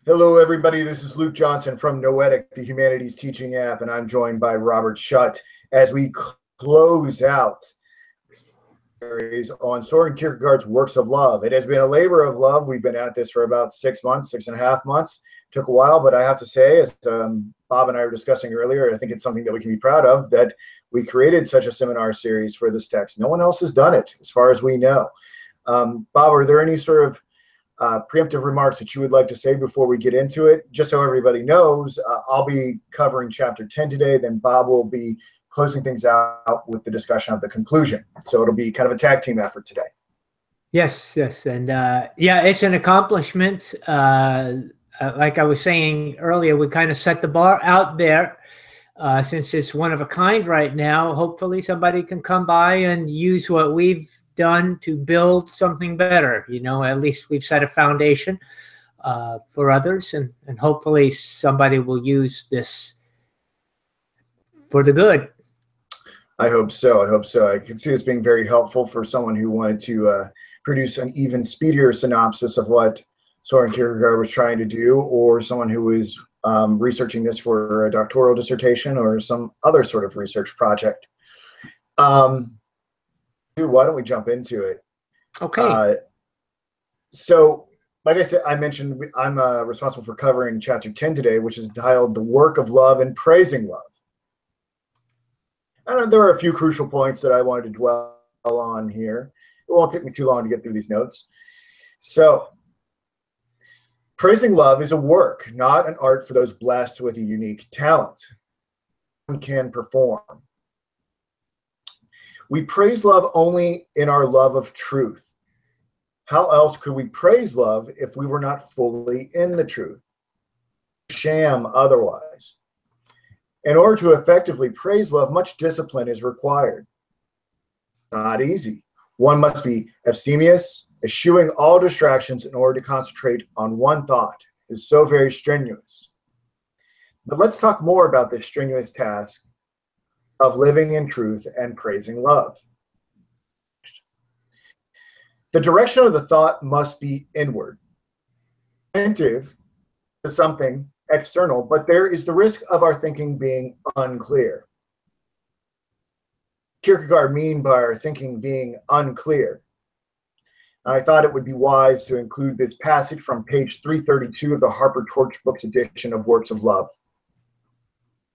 Hello, everybody. This is Luke Johnson from Noetic, the Humanities Teaching app, and I'm joined by Robert Schut as we close out series on Soren Kierkegaard's works of love. It has been a labor of love. We've been at this for about 6 months, 6.5 months. Took a while, but I have to say, as Bob and I were discussing earlier, I think it's something that we can be proud of, that we created such a seminar series for this text. No one else has done it, as far as we know. Bob, are there any sort of preemptive remarks that you would like to say before we get into it? Just so everybody knows, I'll be covering chapter 10 today, then Bob will be closing things out with the discussion of the conclusion. So it'll be kind of a tag team effort today. Yes. And yeah, it's an accomplishment. Like I was saying earlier, we kind of set the bar out there. Since it's one of a kind right now, hopefully somebody can come by and use what we've done to build something better. At least we've set a foundation for others, and hopefully somebody will use this for the good. I hope so. I can see this being very helpful for someone who wanted to produce an even speedier synopsis of what Soren Kierkegaard was trying to do, or someone who was researching this for a doctoral dissertation or some other sort of research project. Why don't we jump into it? Okay. So, like I said, I mentioned I'm responsible for covering chapter 10 today, which is titled "The Work of Love and Praising Love." And there are a few crucial points that I wanted to dwell on here. It won't take me too long to get through these notes. So, praising love is a work, not an art for those blessed with a unique talent. One can perform. We praise love only in our love of truth. How else could we praise love if we were not fully in the truth? Sham otherwise. In order to effectively praise love, much discipline is required. Not easy. One must be abstemious, eschewing all distractions in order to concentrate on one thought. It is so very strenuous. But let's talk more about this strenuous task of living in truth and praising love. The direction of the thought must be inward, attentive to something external, but there is the risk of our thinking being unclear. Kierkegaard mean by our thinking being unclear? I thought it would be wise to include this passage from page 332 of the Harper Torch Books edition of Works of Love.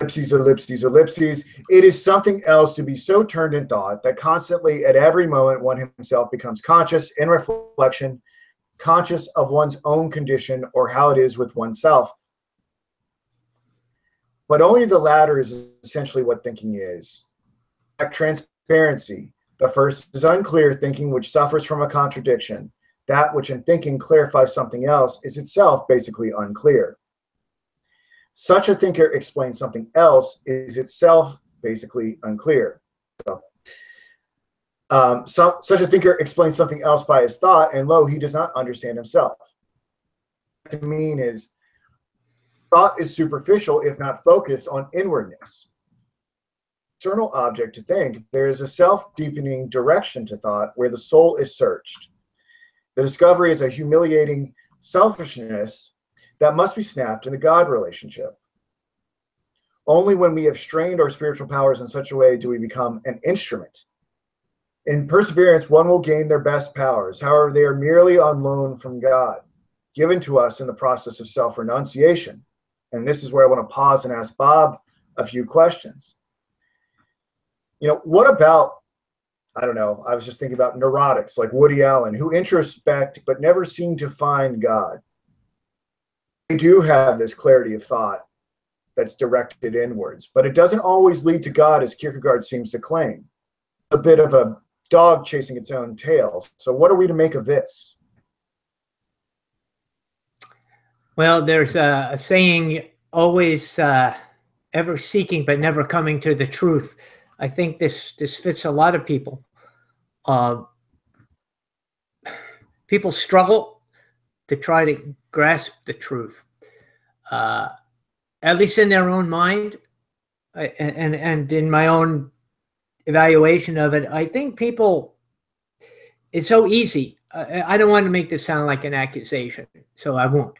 Ellipses. It is something else to be so turned in thought that constantly at every moment one himself becomes conscious in reflection, conscious of one's own condition or how it is with oneself. But only the latter is essentially what thinking is. Transparency. The first is unclear thinking which suffers from a contradiction. That which in thinking clarifies something else is itself basically unclear. Such a thinker explains something else is itself basically unclear. Such a thinker explains something else by his thought, and lo, he does not understand himself. What I mean is, thought is superficial if not focused on inwardness. External object to think, there is a self-deepening direction to thought where the soul is searched. The discovery is a humiliating selfishness that must be snapped in the God relationship. Only when we have strained our spiritual powers in such a way do we become an instrument. In perseverance, one will gain their best powers. However, they are merely on loan from God, given to us in the process of self-renunciation. And this is where I want to pause and ask Bob a few questions. What about, I don't know, I was just thinking about neurotics like Woody Allen, who introspect but never seem to find God. They do have this clarity of thought that's directed inwards, but it doesn't always lead to God, as Kierkegaard seems to claim. A bit of a dog chasing its own tail. So what are we to make of this? Well, there's a saying, always ever seeking but never coming to the truth. I think this fits a lot of people. People struggle to try to grasp the truth, at least in their own mind, and in my own evaluation of it. I think people, it's so easy. I don't want to make this sound like an accusation, so I won't.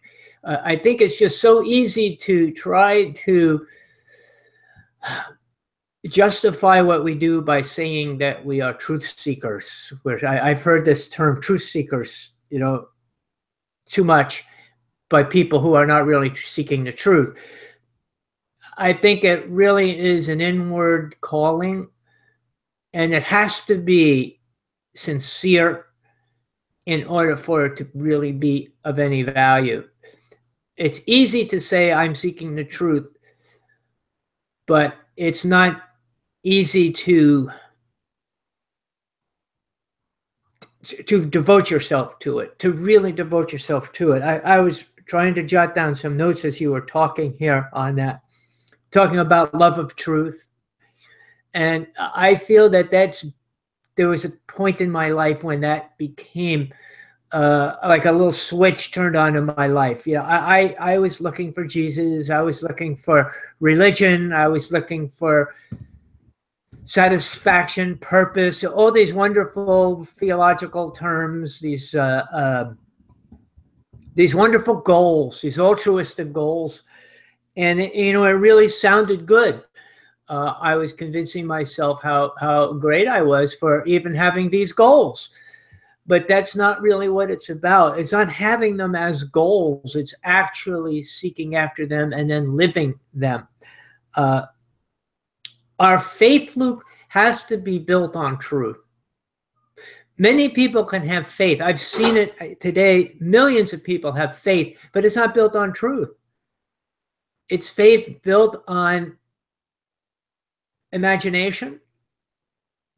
I think it's just so easy to try to justify what we do by saying that we are truth seekers. Where I've heard this term truth seekers, too much by people who are not really seeking the truth. I think it really is an inward calling, and it has to be sincere in order for it to really be of any value. It's easy to say I'm seeking the truth, but it's not easy to devote yourself to it, to really devote yourself to it. I was trying to jot down some notes as you were talking here on that, talking about love of truth. And I feel that there was a point in my life when that became like a little switch turned on in my life. I was looking for Jesus. I was looking for religion. I was looking for satisfaction, purpose, all these wonderful theological terms, these wonderful goals, these altruistic goals. And it really sounded good. I was convincing myself how great I was for even having these goals. But that's not really what it's about. It's not having them as goals. It's actually seeking after them and then living them. Our faith, Luke, has to be built on truth. Many people can have faith. I've seen it today. Millions of people have faith, but it's not built on truth. It's faith built on imagination,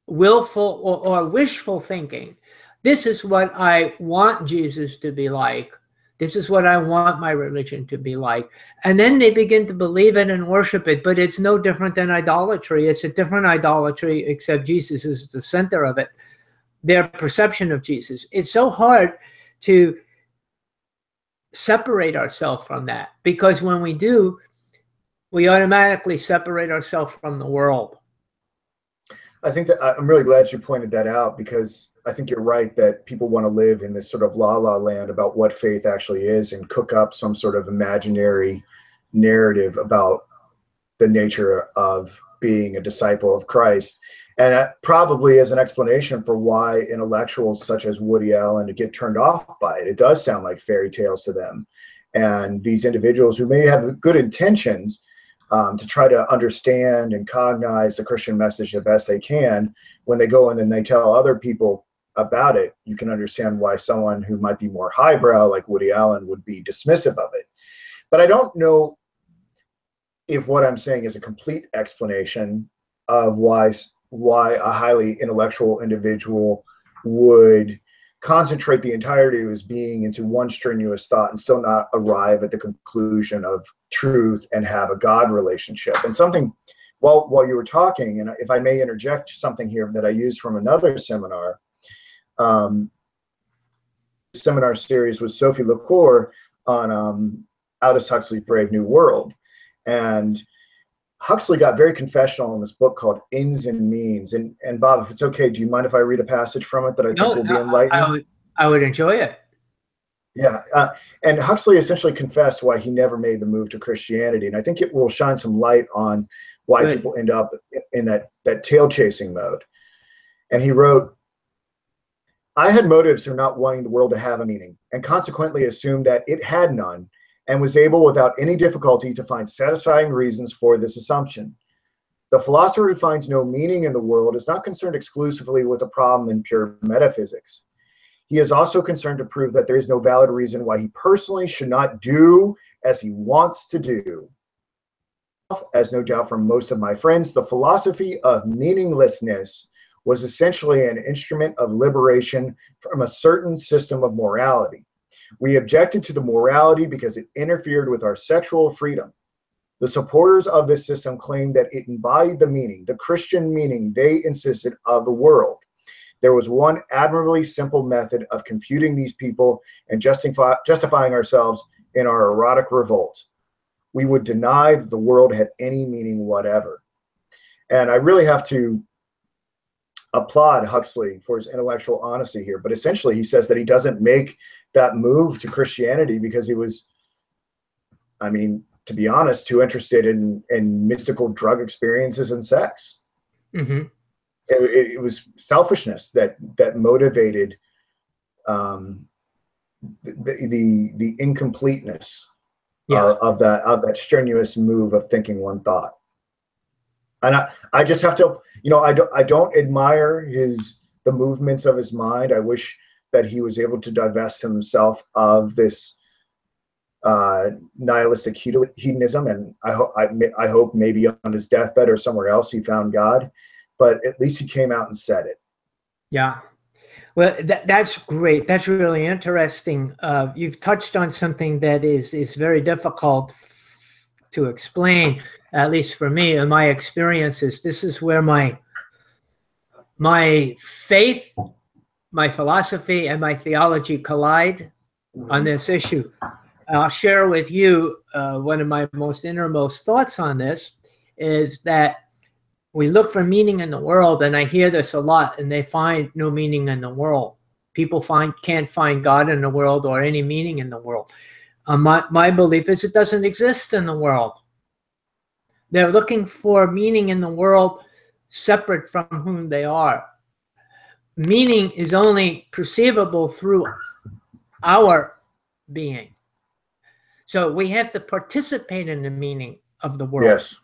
willful or wishful thinking. This is what I want Jesus to be like. This is what I want my religion to be like. And then they begin to believe it and worship it, but it's no different than idolatry. It's a different idolatry, except Jesus is the center of it. Their perception of Jesus. It's so hard to separate ourselves from that, because when we do, we automatically separate ourselves from the world. I think that I'm really glad you pointed that out, because I think you're right that people want to live in this sort of la-la land about what faith actually is and cook up some sort of imaginary narrative about the nature of being a disciple of Christ. And that probably is an explanation for why intellectuals such as Woody Allen get turned off by it. It does sound like fairy tales to them. And these individuals who may have good intentions to try to understand and cognize the Christian message the best they can, when they go in and they tell other people about it, you can understand why someone who might be more highbrow like Woody Allen would be dismissive of it. But I don't know if what I'm saying is a complete explanation of why a highly intellectual individual would concentrate the entirety of his being into one strenuous thought and still not arrive at the conclusion of truth and have a God relationship. And something, while you were talking, and if I may interject something here that I used from another seminar, seminar series with Sophie LaCour on Aldous Huxley's Brave New World. And Huxley got very confessional in this book called Ends and Means. And Bob, if it's okay, do you mind if I read a passage from it that I think will be enlightening? I would enjoy it. Yeah. And Huxley essentially confessed why he never made the move to Christianity. And I think it will shine some light on why people end up in that tail chasing mode. And he wrote, "I had motives for not wanting the world to have a meaning, and consequently assumed that it had none, and was able without any difficulty to find satisfying reasons for this assumption. The philosopher who finds no meaning in the world is not concerned exclusively with the problem in pure metaphysics. He is also concerned to prove that there is no valid reason why he personally should not do as he wants to do. As no doubt from most of my friends, the philosophy of meaninglessness was essentially an instrument of liberation from a certain system of morality. We objected to the morality because it interfered with our sexual freedom. The supporters of this system claimed that it embodied the meaning, the Christian meaning they insisted of the world. There was one admirably simple method of confuting these people and justifying ourselves in our erotic revolt. We would deny that the world had any meaning whatever." And I really have to applaud Huxley for his intellectual honesty here. But essentially, he says that he doesn't make that move to Christianity because he was I mean, to be honest, too interested in mystical drug experiences and sex. Mm-hmm. It was selfishness that motivated the incompleteness of that strenuous move of thinking one thought. And I just have to, I don't admire the movements of his mind. I wish that he was able to divest himself of this nihilistic hedonism, and I hope maybe on his deathbed or somewhere else he found God, but at least he came out and said it. Yeah. Well, that's great. That's really interesting. You've touched on something that is very difficult to explain, at least for me and my experiences. This is where my faith, my philosophy, and my theology collide on this issue. I'll share with you one of my most innermost thoughts on this is that we look for meaning in the world, and I hear this a lot, and they find no meaning in the world. People can't find God in the world or any meaning in the world. My belief is it doesn't exist in the world. They're looking for meaning in the world separate from whom they are. Meaning is only perceivable through our being. So we have to participate in the meaning of the world. Yes.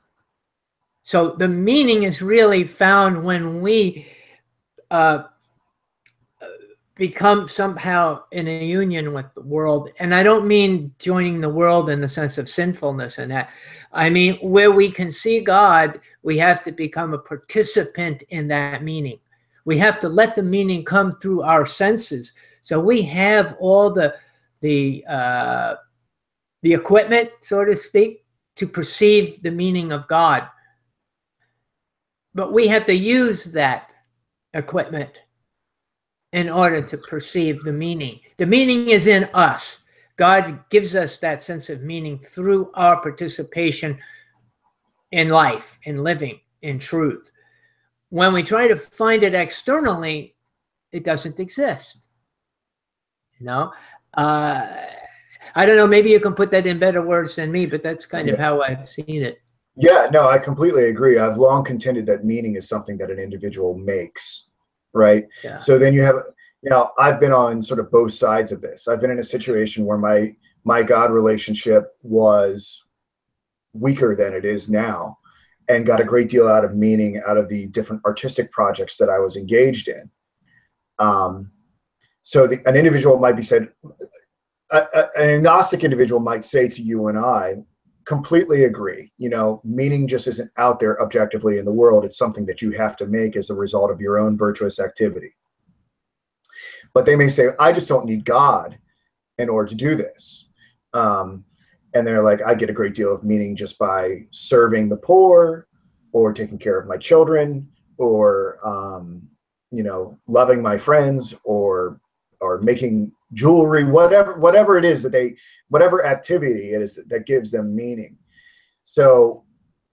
So the meaning is really found when we become somehow in a union with the world. And I don't mean joining the world in the sense of sinfulness and that. I mean, where we can see God, we have to become a participant in that meaning. We have to let the meaning come through our senses. So we have all the equipment, so to speak, to perceive the meaning of God. But we have to use that equipment in order to perceive the meaning. The meaning is in us. God gives us that sense of meaning through our participation in life, in living, in truth. When we try to find it externally, it doesn't exist. I don't know, maybe you can put that in better words than me, but that's kind of how I've seen it. Yeah, no, I completely agree. I've long contended that meaning is something that an individual makes, right? Yeah. So then you have, I've been on sort of both sides of this. I've been in a situation where my God relationship was weaker than it is now, and got a great deal out of meaning out of the different artistic projects that I was engaged in. So an individual might be said, an agnostic individual might say to you and I, completely agree. Meaning just isn't out there objectively in the world. It's something that you have to make as a result of your own virtuous activity. But they may say, I just don't need God in order to do this. And they're like, I get a great deal of meaning just by serving the poor or taking care of my children or, loving my friends or making jewelry, whatever it is whatever activity it is that gives them meaning. So,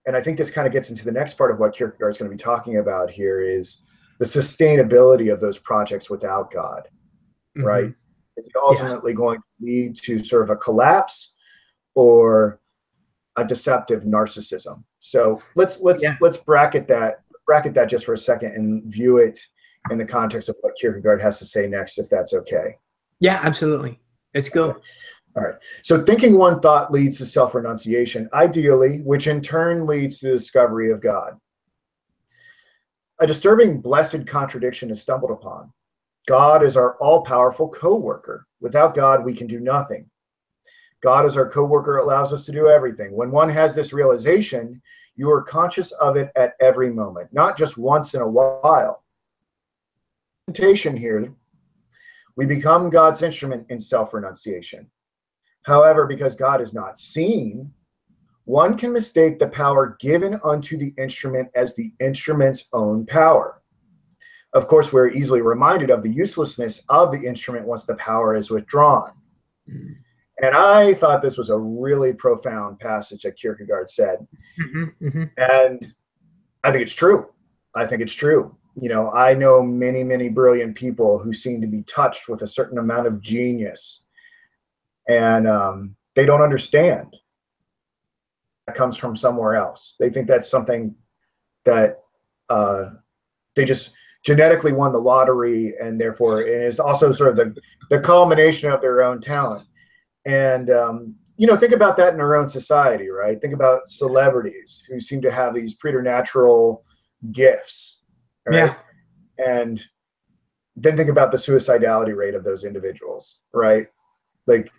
and I think this kind of gets into the next part of what Kierkegaard is going to be talking about here is the sustainability of those projects without God, right? Is it ultimately going to lead to sort of a collapse or a deceptive narcissism? So let's bracket that just for a second and view it in the context of what Kierkegaard has to say next, if that's okay. Yeah, absolutely. Let's go. Okay. All right. So thinking one thought leads to self-renunciation, ideally, which in turn leads to the discovery of God. A disturbing blessed contradiction is stumbled upon. God is our all-powerful co-worker. Without God, we can do nothing. God as our co-worker allows us to do everything. When one has this realization, you are conscious of it at every moment, not just once in a while. Temptation here, we become God's instrument in self-renunciation. However, because God is not seen, one can mistake the power given unto the instrument as the instrument's own power. Of course, we're easily reminded of the uselessness of the instrument once the power is withdrawn. And I thought this was a really profound passage that Kierkegaard said. And I think it's true. I know many, many brilliant people who seem to be touched with a certain amount of genius, and they don't understand comes from somewhere else. They think that's something that they just genetically won the lottery, and therefore it is also sort of the culmination of their own talent. And think about that in our own society, right? Think about celebrities who seem to have these preternatural gifts, right? Yeah. And then think about the suicidality rate of those individuals, right? Like,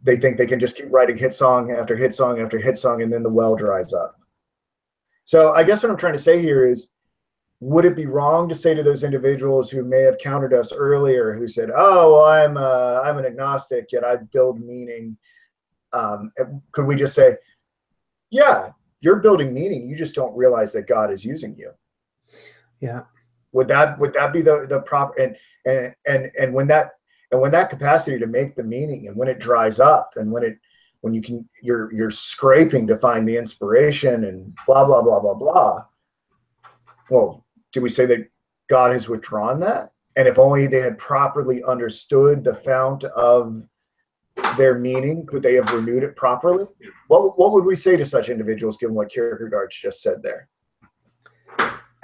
they think they can just keep writing hit song after hit song after hit song, and then the well dries up. So I guess what I'm trying to say here is, would it be wrong to say to those individuals who may have countered us earlier, who said, "Oh, well, I'm an agnostic, yet I build meaning"? Could we just say, "Yeah, you're building meaning. You just don't realize that God is using you"? Yeah. Would that be the proper and when that capacity to make the meaning, and when it dries up, and when you're scraping to find the inspiration and blah blah blah blah blah. Well, do we say that God has withdrawn that? And if only they had properly understood the fount of their meaning, could they have renewed it properly? What would we say to such individuals, given what Kierkegaard just said there?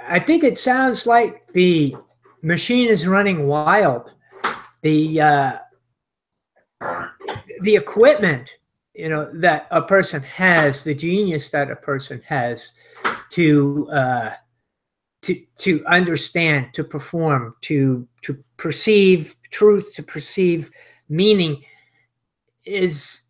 I think it sounds like the machine is running wild. The equipment, that a person has, the genius that a person has to understand, to perform, to perceive truth, to perceive meaning, is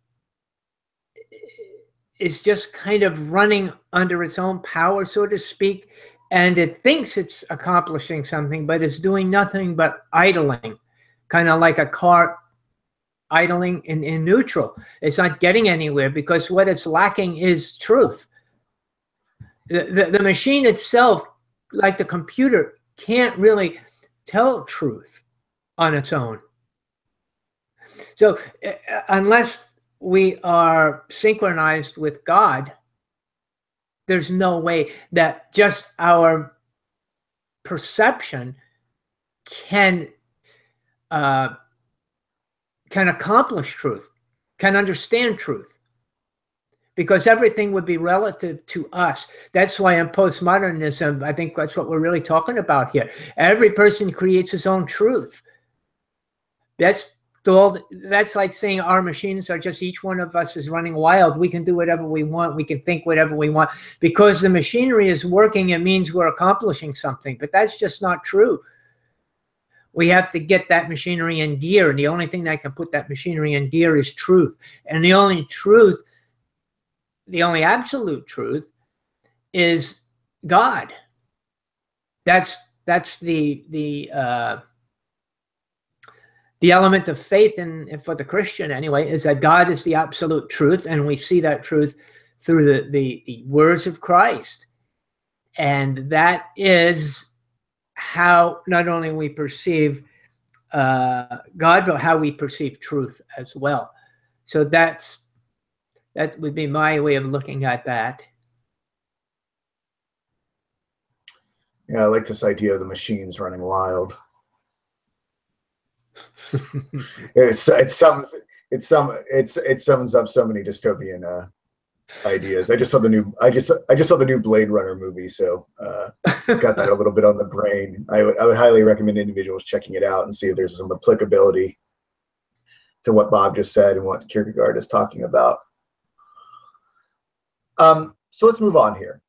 just kind of running under its own power, so to speak. And it thinks it's accomplishing something, but it's doing nothing but idling, kind of like a car idling in neutral. It's not getting anywhere because what it's lacking is truth. The machine itself, like the computer, can't really tell truth on its own. So unless we are synchronized with God, there's no way that just our perception can accomplish truth, can understand truth, because everything would be relative to us. That's why in postmodernism, I think that's what we're really talking about here. Every person creates his own truth. That's like saying our machines are just, each one of us is running wild. We can do whatever we want. We can think whatever we want. Because the machinery is working, it means we're accomplishing something. But that's just not true. We have to get that machinery in gear. And the only thing that can put that machinery in gear is truth. And the only truth, the only absolute truth, is God. That's the element of faith, and for the Christian anyway, is that God is the absolute truth, and we see that truth through the words of Christ. And that is how not only we perceive God, but how we perceive truth as well. So that would be my way of looking at that. Yeah, I like this idea of the machines running wild. It sums up so many dystopian ideas. I just saw the new Blade Runner movie, so got that a little bit on the brain. I would highly recommend individuals checking it out and see if there's some applicability to what Bob just said and what Kierkegaard is talking about. So let's move on here.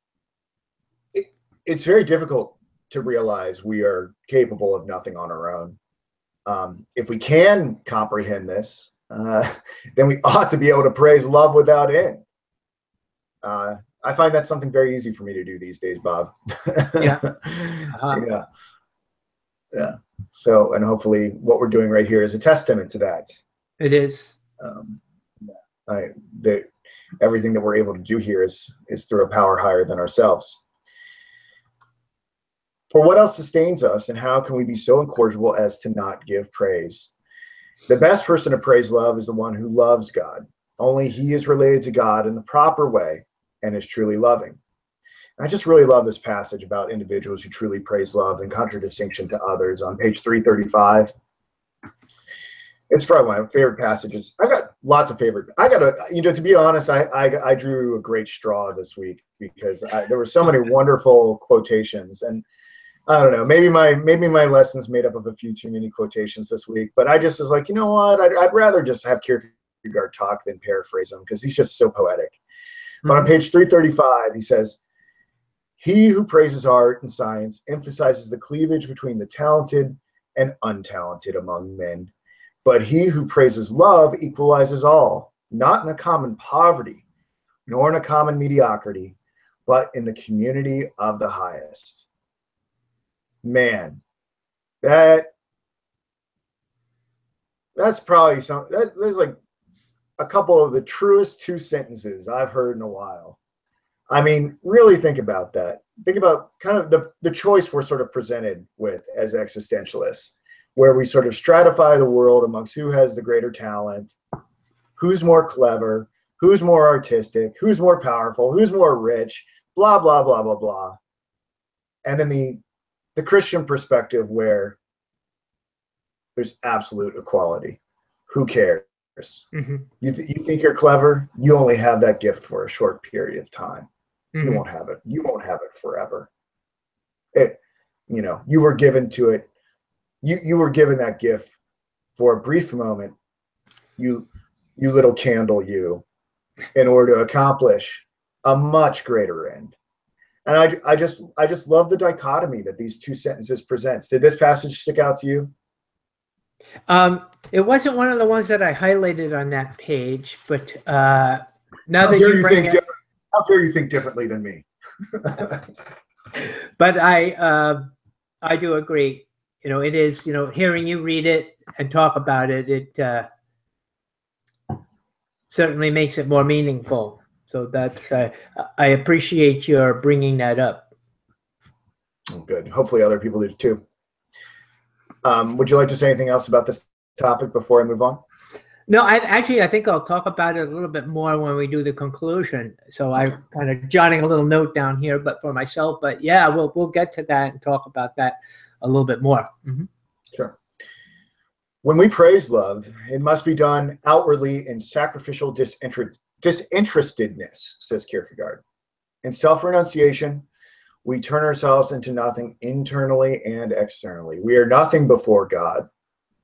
It's very difficult to realize we are capable of nothing on our own. If we can comprehend this, then we ought to be able to praise love without end. I find that's something very easy for me to do these days, Bob. Yeah. Yeah. So, and hopefully what we're doing right here is a testament to that. It is. Everything that we're able to do here is through a power higher than ourselves. For what else sustains us, and how can we be so incorrigible as to not give praise? The best person to praise love is the one who loves God. Only he is related to God in the proper way and is truly loving. And I just really love this passage about individuals who truly praise love in contradistinction to others on page 335. It's probably one of my favorite passages. I got lots of favorite. I gotta, to be honest, I drew a great straw this week because there were so many wonderful quotations, and I don't know, maybe my lesson's made up of a few too many quotations this week, but I just was like, you know what, I'd rather just have Kierkegaard talk than paraphrase him because he's just so poetic. But on page 335, he says, "He who praises art and science emphasizes the cleavage between the talented and untalented among men. But he who praises love equalizes all, not in a common poverty, nor in a common mediocrity, but in the community of the highest." Man, that's probably there's like a couple of the truest two sentences I've heard in a while. I mean, really think about that. Think about kind of the choice we're sort of presented with as existentialists, where we sort of stratify the world amongst who has the greater talent, who's more clever, who's more artistic, who's more powerful, who's more rich, blah, blah, blah, blah, blah. And then the Christian perspective where there's absolute equality. Who cares? Mm-hmm. You think you're clever? You only have that gift for a short period of time. Mm-hmm. You won't have it. You won't have it forever. You were given to it. You were given that gift for a brief moment. You little candle, you, in order to accomplish a much greater end. And I just love the dichotomy that these two sentences presents. Did this passage stick out to you? It wasn't one of the ones that I highlighted on that page, but now that you bring it, how dare you think differently than me? But I do agree. It is, hearing you read it and talk about it, it certainly makes it more meaningful. So that's, I appreciate your bringing that up. Oh, good. Hopefully other people do too. Would you like to say anything else about this topic before I move on? No, I think I'll talk about it a little bit more when we do the conclusion. So okay. I'm kind of jotting a little note down here, but for myself. But yeah, we'll get to that and talk about that a little bit more. Mm-hmm. Sure. When we praise love, it must be done outwardly in sacrificial disinterestedness, says Kierkegaard. In self-renunciation, we turn ourselves into nothing internally and externally. We are nothing before God,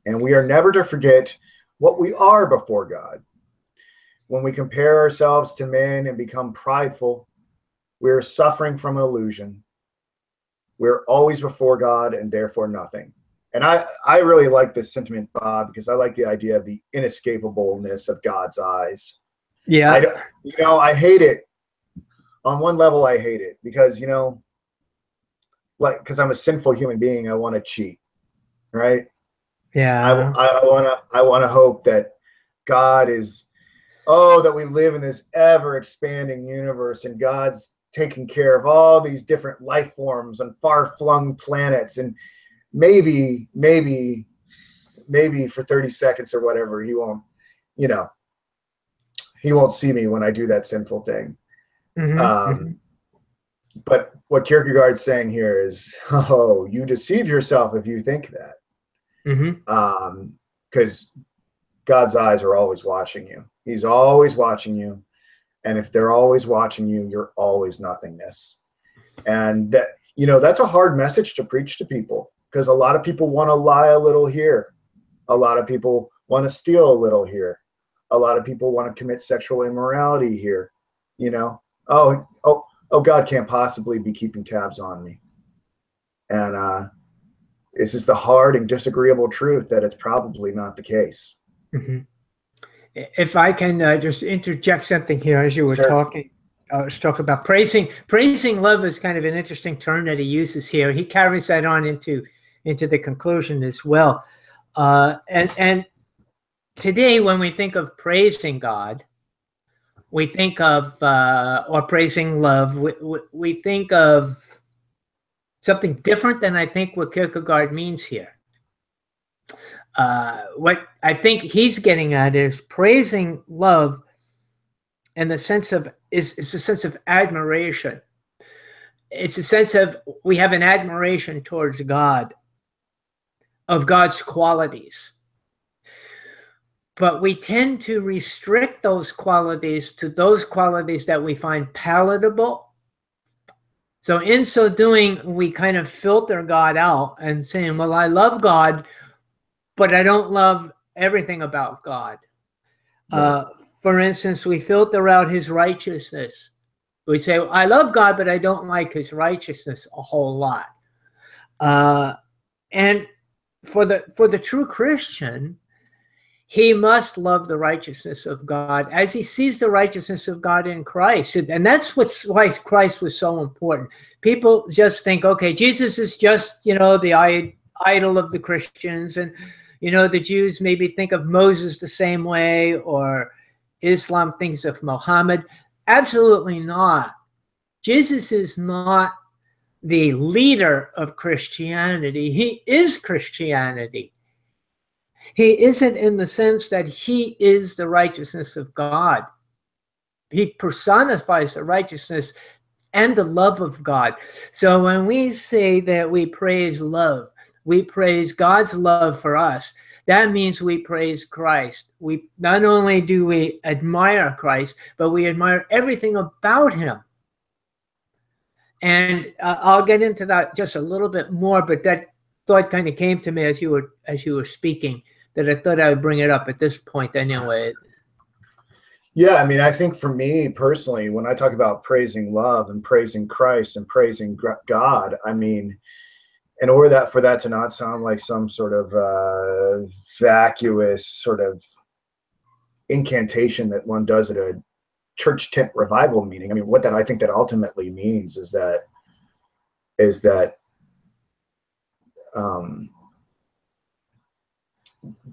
and we are never to forget what we are before God. When we compare ourselves to men and become prideful, we are suffering from an illusion. We're always before God and therefore nothing. And I really like this sentiment, Bob, because I like the idea of the inescapableness of God's eyes. Yeah. I hate it. On one level, I hate it because, because I'm a sinful human being, I want to cheat, right? Yeah. I want to hope that God is, that we live in this ever expanding universe and God's taking care of all these different life forms on far flung planets, and maybe for 30 seconds or whatever, he won't see me when I do that sinful thing. Mm-hmm. But what Kierkegaard's saying here is, you deceive yourself if you think that. Mm-hmm. Because God's eyes are always watching you. He's always watching you. And if they're always watching you, you're always nothingness. And that's a hard message to preach to people, because a lot of people want to lie a little here. A lot of people want to steal a little here. A lot of people want to commit sexual immorality here. God can't possibly be keeping tabs on me. And it's just the hard and disagreeable truth that it's probably not the case. Mm-hmm. If I can just interject something here as you were Sure. talking. Let's talk about praising. Praising love is kind of an interesting term that he uses here. He carries that on into the conclusion as well. And today, when we think of praising God, we think of or praising love. We think of something different than I think what Kierkegaard means here. What I think he's getting at is praising love, and the sense of is a sense of admiration. It's a sense of we have an admiration towards God, of God's qualities. but we tend to restrict those qualities to those qualities that we find palatable. So in so doing, we kind of filter God out and saying, well, I love God, but I don't love everything about God. Right. For instance, we filter out his righteousness. We say, I love God, but I don't like his righteousness a whole lot. And for the true Christian, he must love the righteousness of God as he sees the righteousness of God in Christ. And that's why Christ was so important. People just think, okay, Jesus is just, the idol of the Christians. And, the Jews maybe think of Moses the same way, or Islam thinks of Muhammad. Absolutely not. Jesus is not the leader of Christianity. He is Christianity. He isn't in the sense that he is the righteousness of God. He personifies the righteousness and the love of God. So when we say that we praise love, we praise God's love for us. That means we praise Christ. We not only do we admire Christ, but we admire everything about him. And I'll get into that just a little bit more, but that thought kind of came to me as you were speaking, that I thought I would bring it up at this point anyway. Yeah, I mean, I think for me personally, when I talk about praising love and praising Christ and praising God, I mean, in order for that to not sound like some sort of vacuous sort of incantation that one does at a church tent revival meeting. I mean, what that I think that ultimately means is that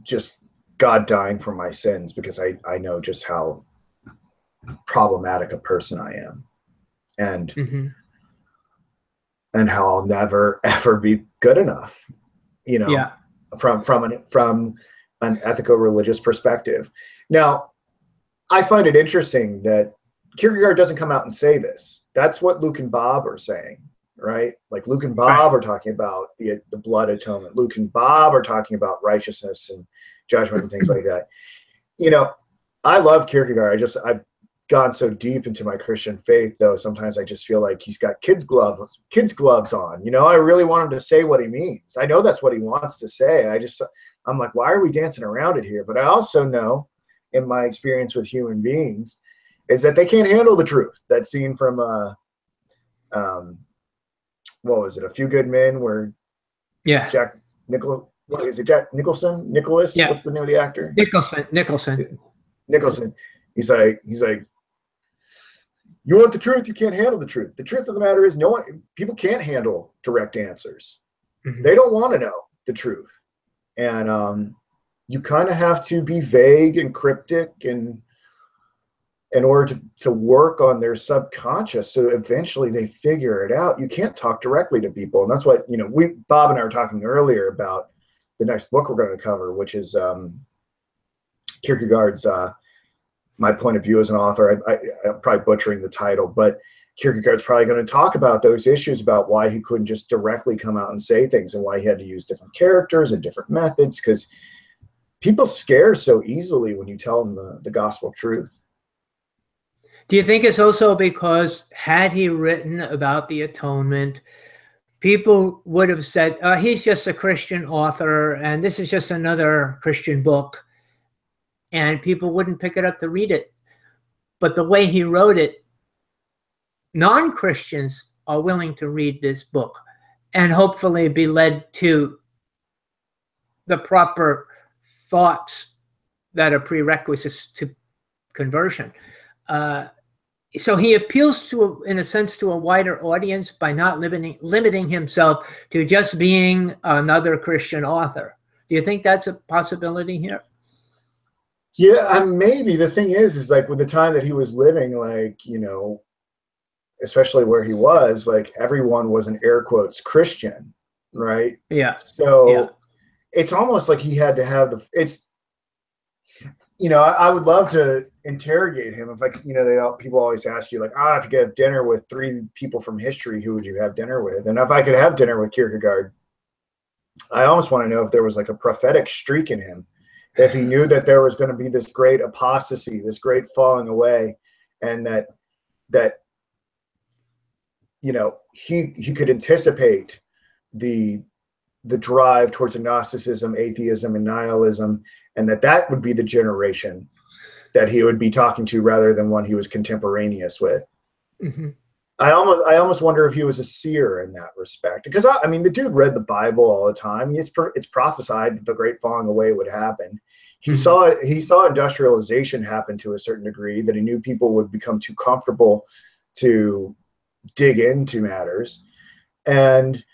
just God dying for my sins, because I know just how problematic a person I am, and and how I'll never ever be good enough, Yeah. from an ethical religious perspective. Now, I find it interesting that Kierkegaard doesn't come out and say this. That's what Luke and Bob are saying, right? Like Luke and Bob are talking about the blood atonement. Luke and Bob are talking about righteousness and judgment and things like that. I love Kierkegaard. I've gone so deep into my Christian faith, though sometimes I just feel like he's got kids gloves on. I really want him to say what he means. I know that's what he wants to say. I'm like, why are we dancing around it here? But I also know, in my experience with human beings, is that they can't handle the truth. That scene from what was it, A Few Good Men, where Jack Nicholson? Nicholas? Yeah. What's the name of the actor? Nicholson. He's like, you want the truth, you can't handle the truth. The truth of the matter is, people can't handle direct answers. They don't want to know the truth. And you kind of have to be vague and cryptic and in order to work on their subconscious, so eventually they figure it out. You can't talk directly to people. And that's what, Bob and I were talking earlier about the next book we're going to cover, which is Kierkegaard's My Point of View as an Author. I'm probably butchering the title, but Kierkegaard's probably going to talk about those issues about why he couldn't just directly come out and say things, and why he had to use different characters and different methods, because people scare so easily when you tell them the gospel truth. Do you think it's also because, had he written about the atonement, people would have said, he's just a Christian author and this is just another Christian book, and people wouldn't pick it up to read it? But the way he wrote it, non-Christians are willing to read this book and hopefully be led to the proper thoughts that are prerequisites to conversion. So he appeals to, in a sense, to a wider audience by not limiting himself to just being another Christian author. Do you think that's a possibility here? Yeah, maybe. The thing is like, with the time that he was living, like, especially where he was, like, everyone was an air quotes Christian, right? Yeah. So it's almost like he had to have I would love to interrogate him. If people always ask you, like, if you could have dinner with 3 people from history, who would you have dinner with? And if I could have dinner with Kierkegaard, I almost want to know if there was like a prophetic streak in him, if he knew that there was going to be this great apostasy, this great falling away, and that he could anticipate the drive towards agnosticism, atheism, and nihilism, and that would be the generation that he would be talking to rather than one he was contemporaneous with. Mm-hmm. I almost wonder if he was a seer in that respect, because I mean, the dude read the Bible all the time. It's prophesied that the great falling away would happen. He saw industrialization happen to a certain degree, that he knew people would become too comfortable to dig into matters, and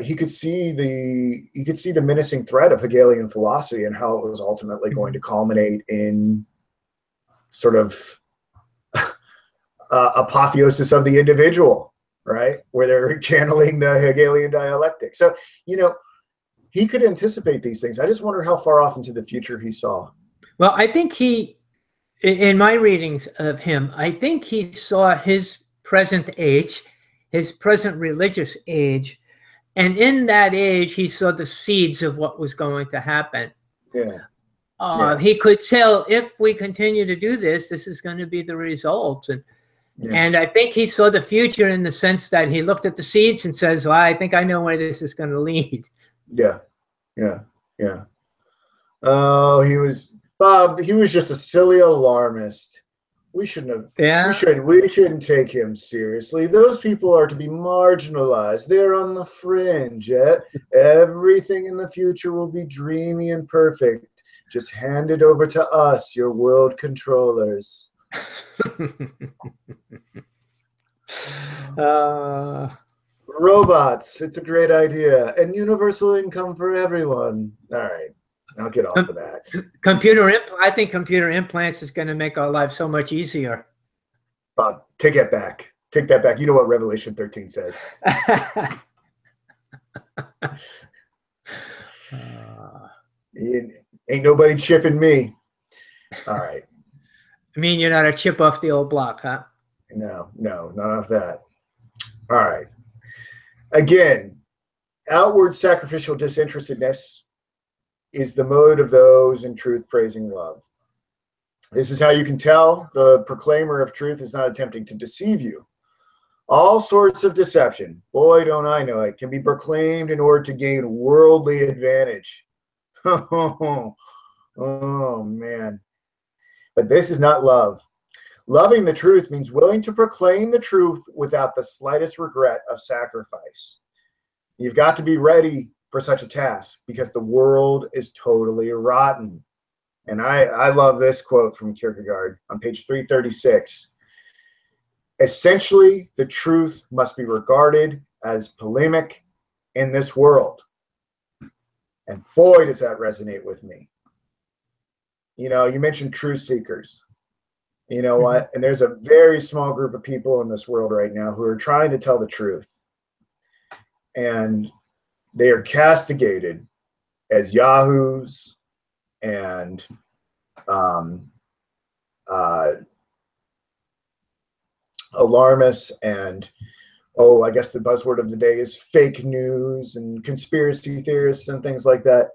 he could see the menacing threat of Hegelian philosophy and how it was ultimately going to culminate in sort of apotheosis of the individual, right? Where they're channeling the Hegelian dialectic. So, he could anticipate these things. I just wonder how far off into the future he saw. Well, I think in my readings of him, I think he saw his present age, his present religious age, and in that age, he saw the seeds of what was going to happen. Yeah. He could tell, if we continue to do this, this is going to be the result. And I think he saw the future in the sense that he looked at the seeds and says, well, I think I know where this is going to lead. Yeah. Oh, he was just a silly alarmist. We shouldn't have. Yeah. We shouldn't take him seriously. Those people are to be marginalized. They're on the fringe. Everything in the future will be dreamy and perfect. Just hand it over to us, your world controllers. Robots. It's a great idea. And universal income for everyone. All right. I'll get off of that. I think computer implants is going to make our lives so much easier. Bob, take that back. Take that back. You know what Revelation 13 says. Ain't nobody chipping me. All right. I mean, you're not a chip off the old block, huh? No, not off that. All right. Again, outward sacrificial disinterestedness is the mode of those in truth praising love. This is how you can tell the proclaimer of truth is not attempting to deceive you. All sorts of deception, boy, don't I know it, can be proclaimed in order to gain worldly advantage. Oh, man. But this is not love. Loving the truth means willing to proclaim the truth without the slightest regret of sacrifice. You've got to be ready for such a task because the world is totally rotten. And I love this quote from Kierkegaard on page 336. Essentially, the truth must be regarded as polemic in this world. And boy, does that resonate with me. You mentioned truth seekers. You know what? And there's a very small group of people in this world right now who are trying to tell the truth. And they are castigated as yahoos and alarmists and, I guess the buzzword of the day is fake news and conspiracy theorists and things like that.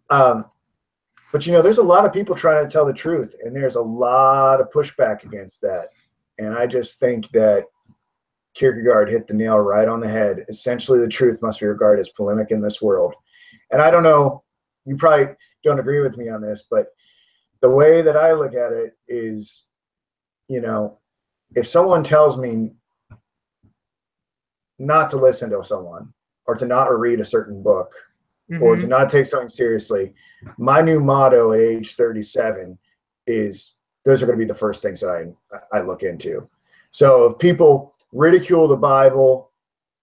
But, there's a lot of people trying to tell the truth, and there's a lot of pushback against that. And I just think that Kierkegaard hit the nail right on the head. Essentially, the truth must be regarded as polemic in this world. And I don't know, you probably don't agree with me on this, but the way that I look at it is, if someone tells me not to listen to someone or to not read a certain book, or to not take something seriously, my new motto at age 37 is those are going to be the first things that I look into. So if people ridicule the Bible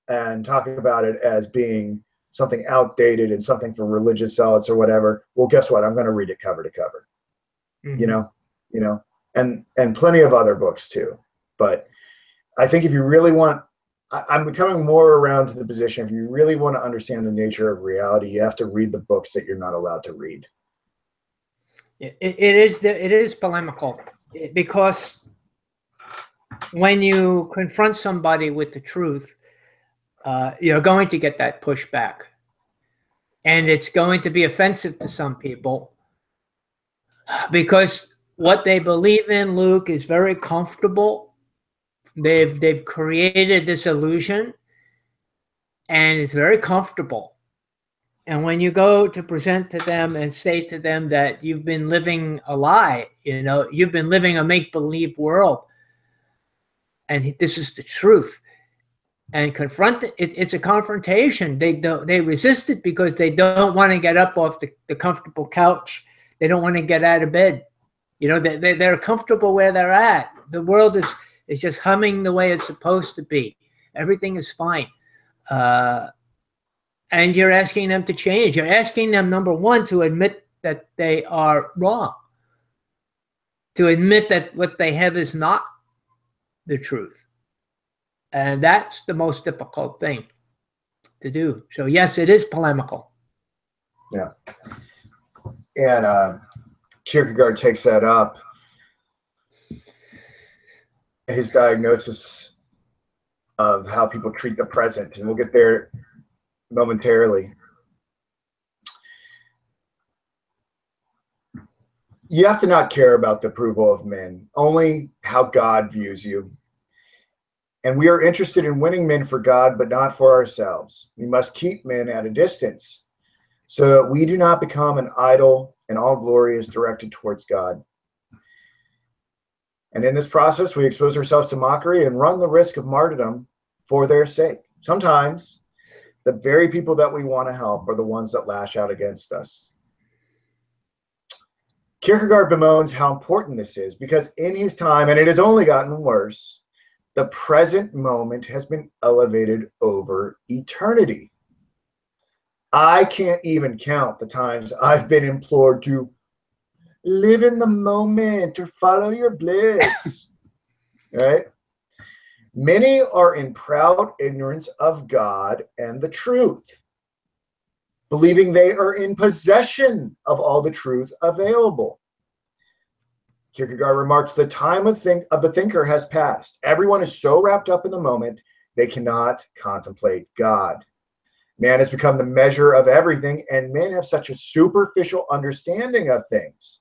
and talk about it as being something outdated and something for religious zealots or whatever, well, guess what? I'm going to read it cover to cover, and plenty of other books too. But I think if you really want, I'm becoming more around to the position, if you really want to understand the nature of reality, you have to read the books that you're not allowed to read. It is polemical because when you confront somebody with the truth, you're going to get that pushback. And it's going to be offensive to some people because what they believe in, Luke, is very comfortable. They've created this illusion, and it's very comfortable. And when you go to present to them and say to them that you've been living a lie, you've been living a make-believe world, and this is the truth, and confront it, it's a confrontation. They resist it because they don't want to get up off the comfortable couch. They don't want to get out of bed. They're comfortable where they're at. The world is just humming the way it's supposed to be. Everything is fine. And you're asking them to change. You're asking them, number one, to admit that they are wrong, to admit that what they have is not the truth. And that's the most difficult thing to do. So, yes, it is polemical. Yeah. And Kierkegaard takes that up in his diagnosis of how people treat the present. And we'll get there momentarily. You have to not care about the approval of men, only how God views you. And we are interested in winning men for God, but not for ourselves. We must keep men at a distance so that we do not become an idol and all glory is directed towards God. And in this process, we expose ourselves to mockery and run the risk of martyrdom for their sake. Sometimes the very people that we want to help are the ones that lash out against us. Kierkegaard bemoans how important this is because in his time, and it has only gotten worse, the present moment has been elevated over eternity. I can't even count the times I've been implored to live in the moment or follow your bliss, right? Many are in proud ignorance of God and the truth, believing they are in possession of all the truth available. Kierkegaard remarks, the time of the thinker has passed. Everyone is so wrapped up in the moment, they cannot contemplate God. Man has become the measure of everything, and men have such a superficial understanding of things.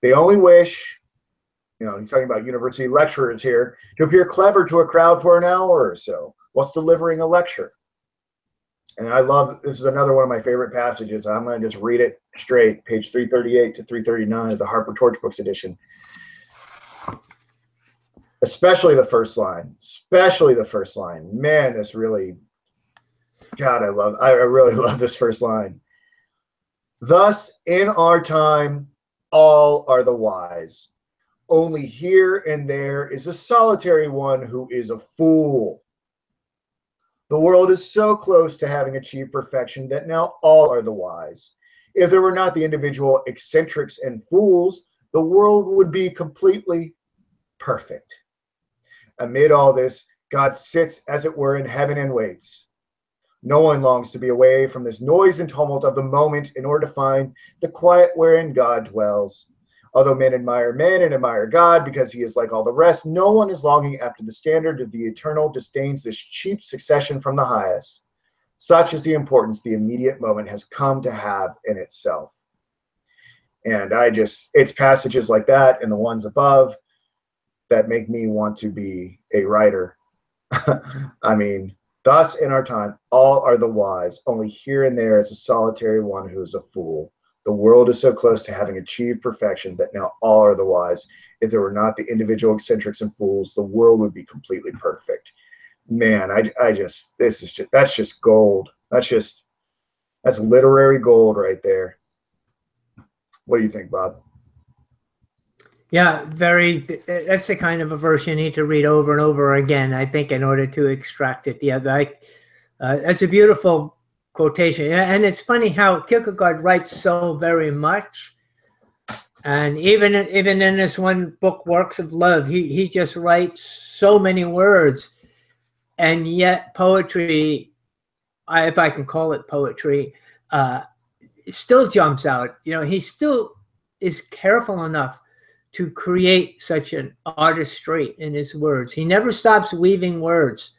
They only wish, he's talking about university lecturers here, to appear clever to a crowd for an hour or so whilst delivering a lecture. And this is another one of my favorite passages. I'm going to just read it straight, page 338 to 339 of the Harper Torch Books edition. Especially the first line. Man, this really, God, I really love this first line. Thus, in our time, all are the wise. Only here and there is a solitary one who is a fool. The world is so close to having achieved perfection that now all are the wise. If there were not the individual eccentrics and fools, the world would be completely perfect. Amid all this, God sits, as it were, in heaven and waits. No one longs to be away from this noise and tumult of the moment in order to find the quiet wherein God dwells. Although men and admire God because he is like all the rest, no one is longing after the standard of the eternal disdains this cheap succession from the highest. Such is the importance the immediate moment has come to have in itself. And it's passages like that and the ones above that make me want to be a writer. I mean, thus in our time, all are the wise. Only here and there is a solitary one who is a fool. The world is so close to having achieved perfection that now all are the wise. If there were not the individual eccentrics and fools, the world would be completely perfect. Man, that's just gold. That's literary gold right there. What do you think, Bob? Yeah, that's the kind of a verse you need to read over and over again, I think, in order to extract it. Yeah, that's a beautiful quotation. And it's funny how Kierkegaard writes so very much. And even in this one book, Works of Love, he just writes so many words. And yet poetry, if I can call it poetry, it still jumps out. He still is careful enough to create such an artistry in his words. He never stops weaving words.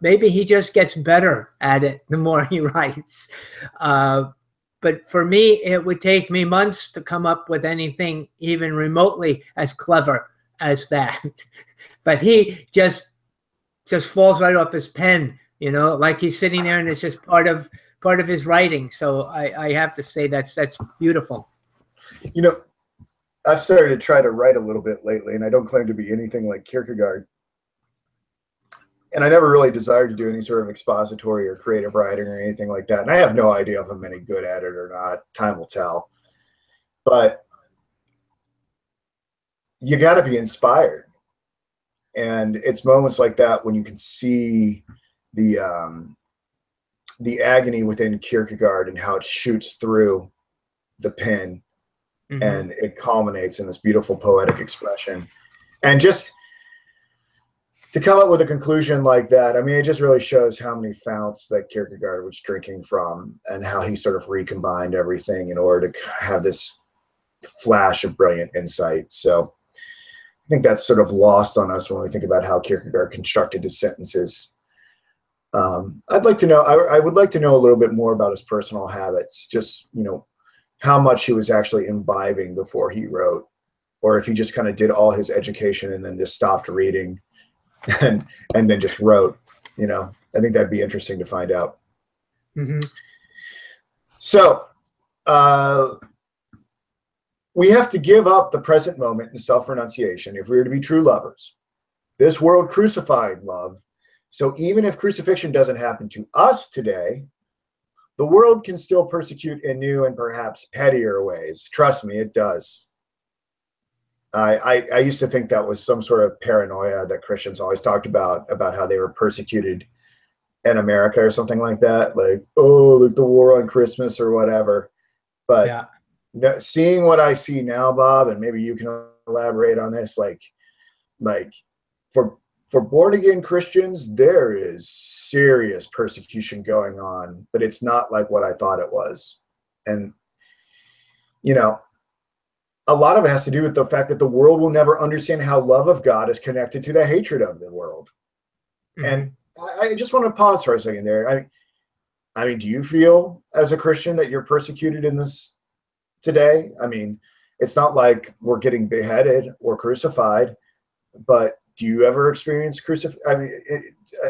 Maybe he just gets better at it the more he writes. But for me, it would take me months to come up with anything even remotely as clever as that. But he just falls right off his pen, you know, like he's sitting there and it's just part of his writing. So I have to say that's beautiful. You know, I've started to try to write a little bit lately, and I don't claim to be anything like Kierkegaard. And I never really desired to do any sort of expository or creative writing or anything like that. And I have no idea if I'm any good at it or not. Time will tell. But you got to be inspired. And it's moments like that when you can see the agony within Kierkegaard and how it shoots through the pen, and it culminates in this beautiful poetic expression. And just to come up with a conclusion like that, I mean, it just really shows how many founts that Kierkegaard was drinking from and how he sort of recombined everything in order to have this flash of brilliant insight. So I think that's sort of lost on us when we think about how Kierkegaard constructed his sentences. I'd like to know, I would like to know a little bit more about his personal habits, just, you know, how much he was actually imbibing before he wrote, or if he just kind of did all his education and then just stopped reading and then just wrote. You know, I think that'd be interesting to find out. So we have to give up the present moment in self-renunciation if we are to be true lovers. This world crucified love. So even if crucifixion doesn't happen to us today, the world can still persecute in new and perhaps pettier ways. Trust me, it does. I used to think that was some sort of paranoia that Christians always talked about how they were persecuted in America or something like that. Like, oh, like the war on Christmas or whatever. But yeah. Seeing what I see now, Bob, and maybe you can elaborate on this, like for born-again Christians, there is serious persecution going on, but it's not like what I thought it was. And, you know, a lot of it has to do with the fact that the world will never understand how love of God is connected to the hatred of the world. And I just want to pause for a second there. I mean, do you feel as a Christian that you're persecuted in this today? I mean, it's not like we're getting beheaded or crucified, but do you ever experience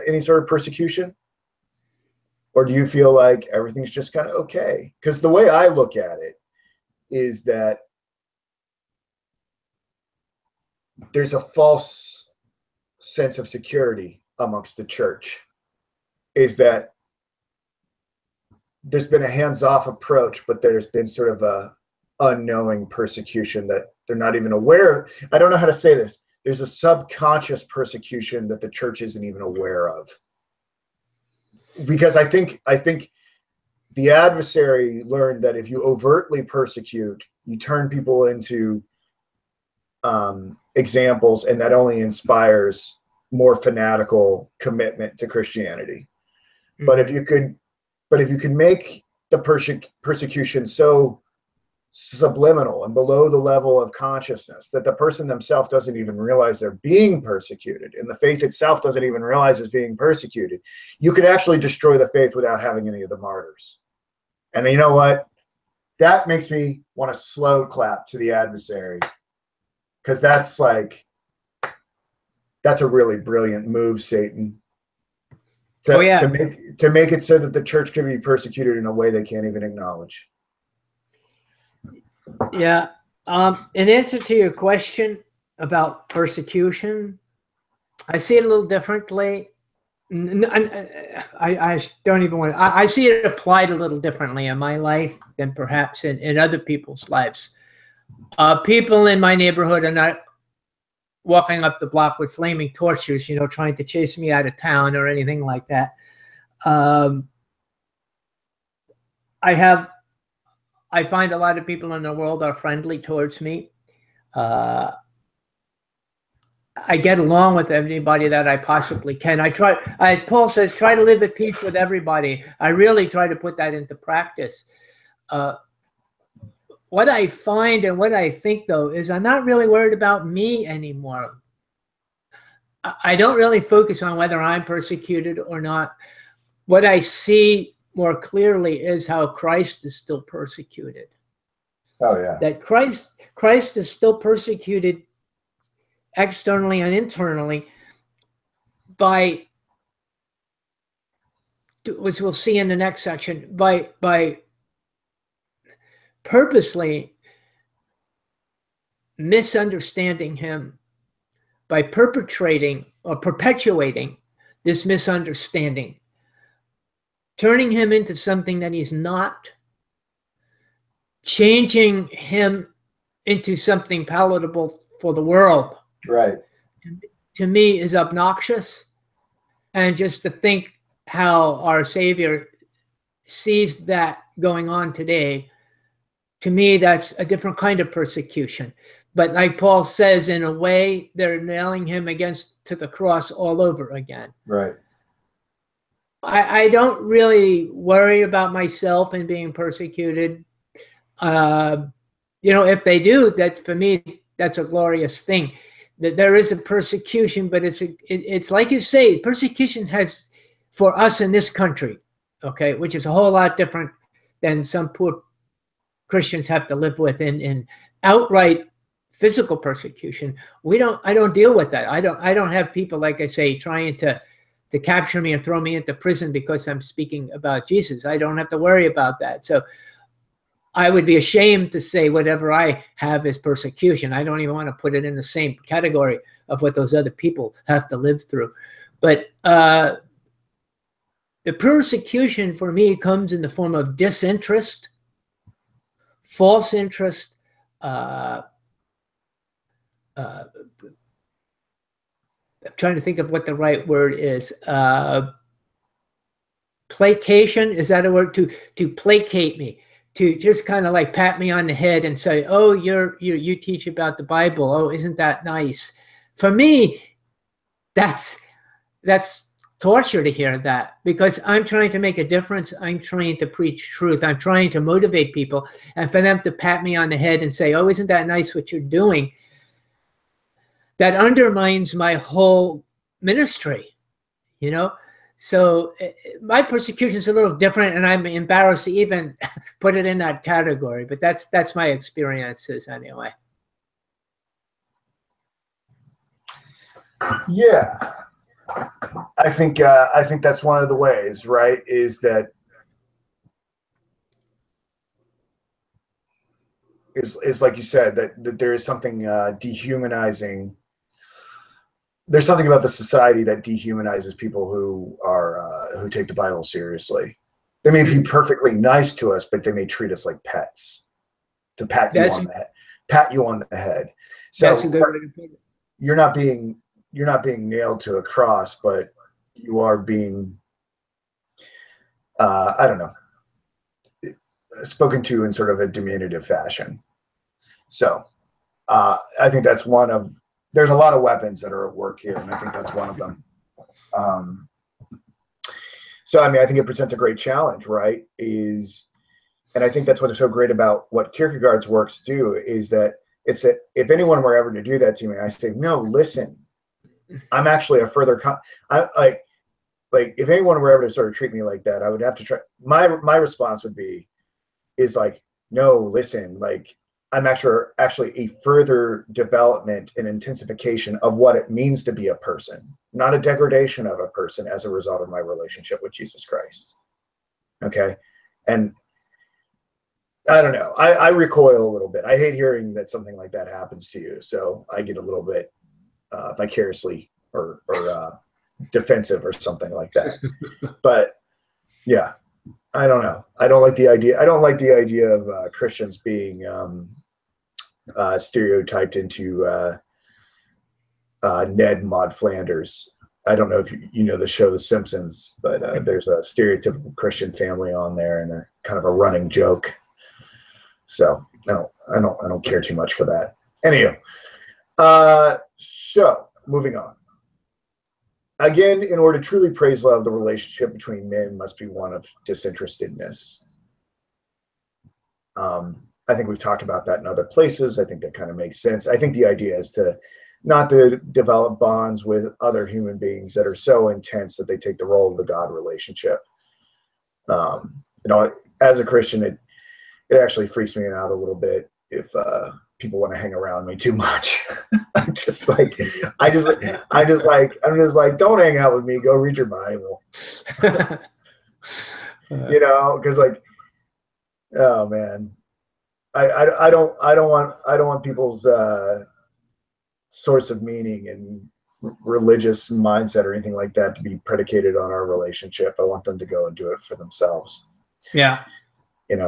any sort of persecution? Or do you feel like everything's just kind of okay? Because the way I look at it is that there's a false sense of security amongst the church, is that there's been a hands-off approach, but there's been sort of a unknowing persecution that they're not even aware of. I don't know how to say this. There's a subconscious persecution that the church isn't even aware of. Because I think the adversary learned that if you overtly persecute, you turn people into examples, and that only inspires more fanatical commitment to Christianity. But if you could make the persecution so subliminal and below the level of consciousness that the person themselves doesn't even realize they're being persecuted, and the faith itself doesn't even realize it's being persecuted, you could actually destroy the faith without having any of the martyrs. And you know what? That makes me want to slow clap to the adversary, because that's a really brilliant move, Satan. To make it so that the church can be persecuted in a way they can't even acknowledge. Yeah. In answer to your question about persecution, I see it a little differently. I don't even want to. I see it applied a little differently in my life than perhaps in other people's lives. People in my neighborhood are not walking up the block with flaming torches, you know, trying to chase me out of town or anything like that. I find a lot of people in the world are friendly towards me. I get along with anybody that I possibly can. Paul says, try to live at peace with everybody. I really try to put that into practice. What I find and what I think, though, is I'm not really worried about me anymore. I don't really focus on whether I'm persecuted or not. What I see more clearly is how Christ is still persecuted. Oh yeah. That Christ is still persecuted externally and internally by, which we'll see in the next section, by purposely misunderstanding him, by perpetrating or perpetuating this misunderstanding, turning him into something that he's not, changing him into something palatable for the world. Right. To me is obnoxious. And just to think how our Savior sees that going on today, to me, that's a different kind of persecution. But like Paul says, in a way, they're nailing him to the cross all over again. Right. I don't really worry about myself and being persecuted. If they do, that for me, that's a glorious thing. That there is a persecution, but it's like you say, persecution has for us in this country, okay, which is a whole lot different than some poor Christians have to live with in outright physical persecution. I don't deal with that. I don't have people, like I say, trying to capture me and throw me into prison because I'm speaking about Jesus. I don't have to worry about that. So I would be ashamed to say whatever I have is persecution. I don't even want to put it in the same category of what those other people have to live through. But the persecution for me comes in the form of disinterest, false interest, I'm trying to think of what the right word is. Placation, is that a word? To placate me, to just kind of like pat me on the head and say, oh, you teach about the Bible. Oh, isn't that nice? For me, that's torture to hear that, because I'm trying to make a difference. I'm trying to preach truth. I'm trying to motivate people, and for them to pat me on the head and say, oh, isn't that nice what you're doing? That undermines my whole ministry, So my persecution is a little different, and I'm embarrassed to even put it in that category. But that's my experiences anyway. Yeah, I think that's one of the ways, right? Is that is like you said, that there is something dehumanizing. There's something about the society that dehumanizes people who take the Bible seriously. They may be perfectly nice to us, but they may treat us like pets. To pat you on the head. So that's a good way to put it. You're not being nailed to a cross, but you are being I don't know, spoken to in sort of a diminutive fashion. So I think that's one of. There's a lot of weapons that are at work here, and I think that's one of them. So, I mean, I think it presents a great challenge, right? And I think that's what's so great about what Kierkegaard's works do, is that if anyone were ever to do that to me, I say, no, listen, I'm actually a further, like if anyone were ever to sort of treat me like that, I would have to try. My response would be, no, listen, like, I'm actually a further development and intensification of what it means to be a person, not a degradation of a person as a result of my relationship with Jesus Christ. Okay. And I don't know. I recoil a little bit. I hate hearing that something like that happens to you. So I get a little bit vicariously or defensive or something like that. But yeah, I don't know. I don't like the idea. I don't like the idea of Christians being stereotyped into Ned Maud Flanders. I don't know if you know the show The Simpsons, but there's a stereotypical Christian family on there, and a kind of a running joke. So I don't care too much for that. Anyway, so moving on. Again, in order to truly praise love, the relationship between men must be one of disinterestedness. I think we've talked about that in other places. I think that kind of makes sense. I think the idea is to not to develop bonds with other human beings that are so intense that they take the role of the God relationship. As a Christian, it actually freaks me out a little bit if people want to hang around me too much. I'm just like, don't hang out with me. Go read your Bible. Because oh man, I don't want people's source of meaning and religious mindset or anything like that to be predicated on our relationship. I want them to go and do it for themselves. Yeah. It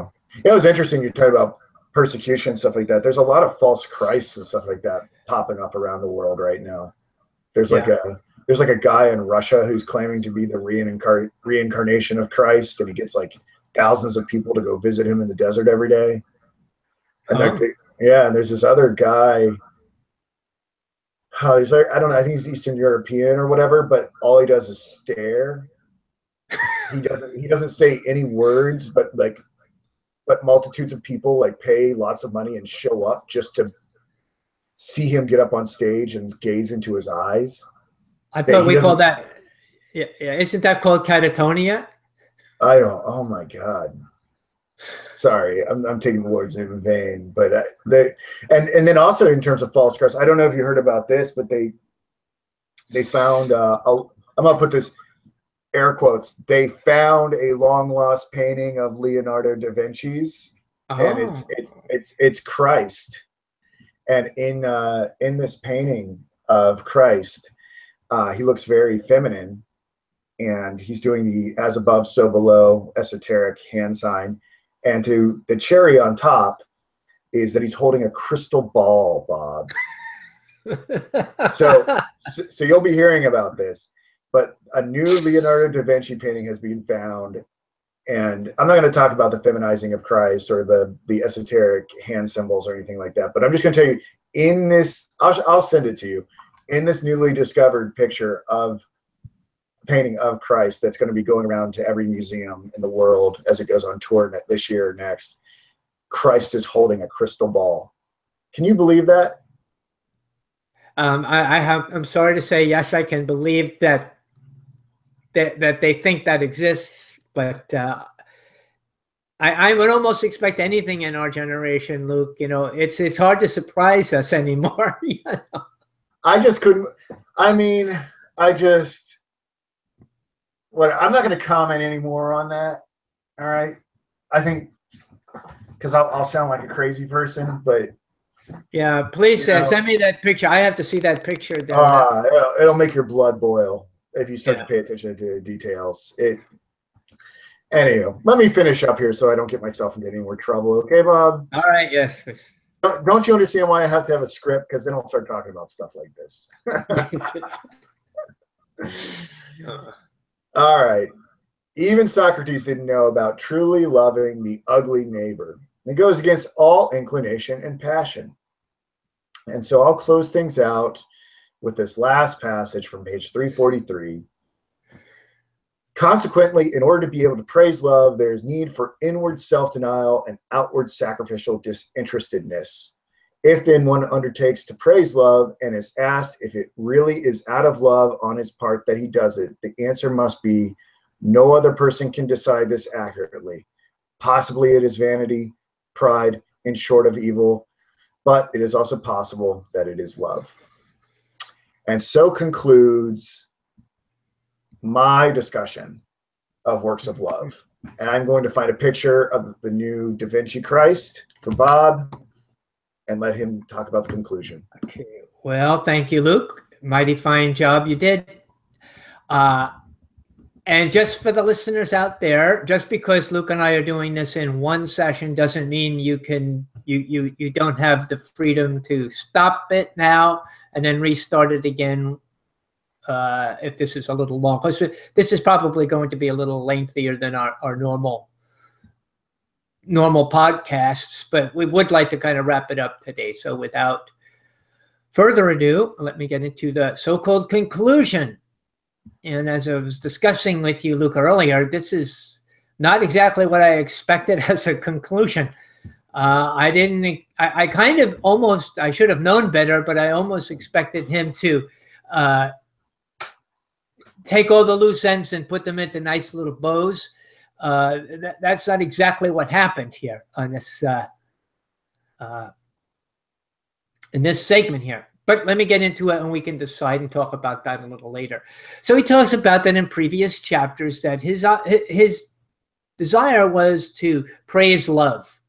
was interesting you talk about persecution and stuff like that. There's a lot of false Christs and stuff like that popping up around the world right now. There's like a guy in Russia who's claiming to be the reincarnation of Christ, and he gets like thousands of people to go visit him in the desert every day. And and there's this other guy. He's like, I don't know, I think he's Eastern European or whatever, but all he does is stare. He doesn't say any words, but multitudes of people like pay lots of money and show up just to see him get up on stage and gaze into his eyes. I thought we call that, yeah. Isn't that called catatonia? I don't. Oh my God. Sorry, I'm taking the Lord's name in vain. But and then also in terms of false Christ, I don't know if you heard about this, but they found. I'm gonna put this air quotes. They found a long lost painting of Leonardo da Vinci's, and it's Christ. And in this painting of Christ, he looks very feminine, and he's doing the as above, so below esoteric hand sign. And to the cherry on top is that he's holding a crystal ball, Bob. So you'll be hearing about this, but a new Leonardo da Vinci painting has been found. And I'm not going to talk about the feminizing of Christ or the esoteric hand symbols or anything like that, but I'm just going to tell you in this, I'll send it to you, in this newly discovered picture of painting of Christ that's going to be going around to every museum in the world as it goes on tour this year or next. Christ is holding a crystal ball. Can you believe that? I'm sorry to say, yes, I can believe that they think that exists, but I would almost expect anything in our generation, Luke. It's hard to surprise us anymore. I just couldn't. I mean, I'm not going to comment anymore on that. All right. I think because I'll sound like a crazy person, but yeah, please send me that picture. I have to see that picture. It'll make your blood boil if you start to pay attention to the details. Anyway, let me finish up here so I don't get myself into any more trouble. Okay, Bob? All right. Yes. Don't you understand why I have to have a script? Because then I'll start talking about stuff like this. All right. Even Socrates didn't know about truly loving the ugly neighbor. It goes against all inclination and passion. And so I'll close things out with this last passage from page 343. Consequently, in order to be able to praise love, there is need for inward self-denial and outward sacrificial disinterestedness. If then one undertakes to praise love and is asked if it really is out of love on his part that he does it, the answer must be, no other person can decide this accurately. Possibly it is vanity, pride, and short of evil, but it is also possible that it is love. And so concludes my discussion of works of love. And I'm going to find a picture of the new Da Vinci Christ for Bob and let him talk about the conclusion. Okay. Well, thank you, Luke. Mighty fine job you did. And just for the listeners out there, just because Luke and I are doing this in one session doesn't mean you don't have the freedom to stop it now and then restart it again if this is a little long. Because this is probably going to be a little lengthier than our normal podcasts, but we would like to kind of wrap it up today. So without further ado, let me get into the so-called conclusion. And as I was discussing with you, Luke, earlier, this is not exactly what I expected as a conclusion. I kind of almost, I should have known better, but I almost expected him to take all the loose ends and put them into nice little bows. That's not exactly what happened here on this in this segment here. But let me get into it and we can decide and talk about that a little later. So he talks about that in previous chapters that his desire was to praise love.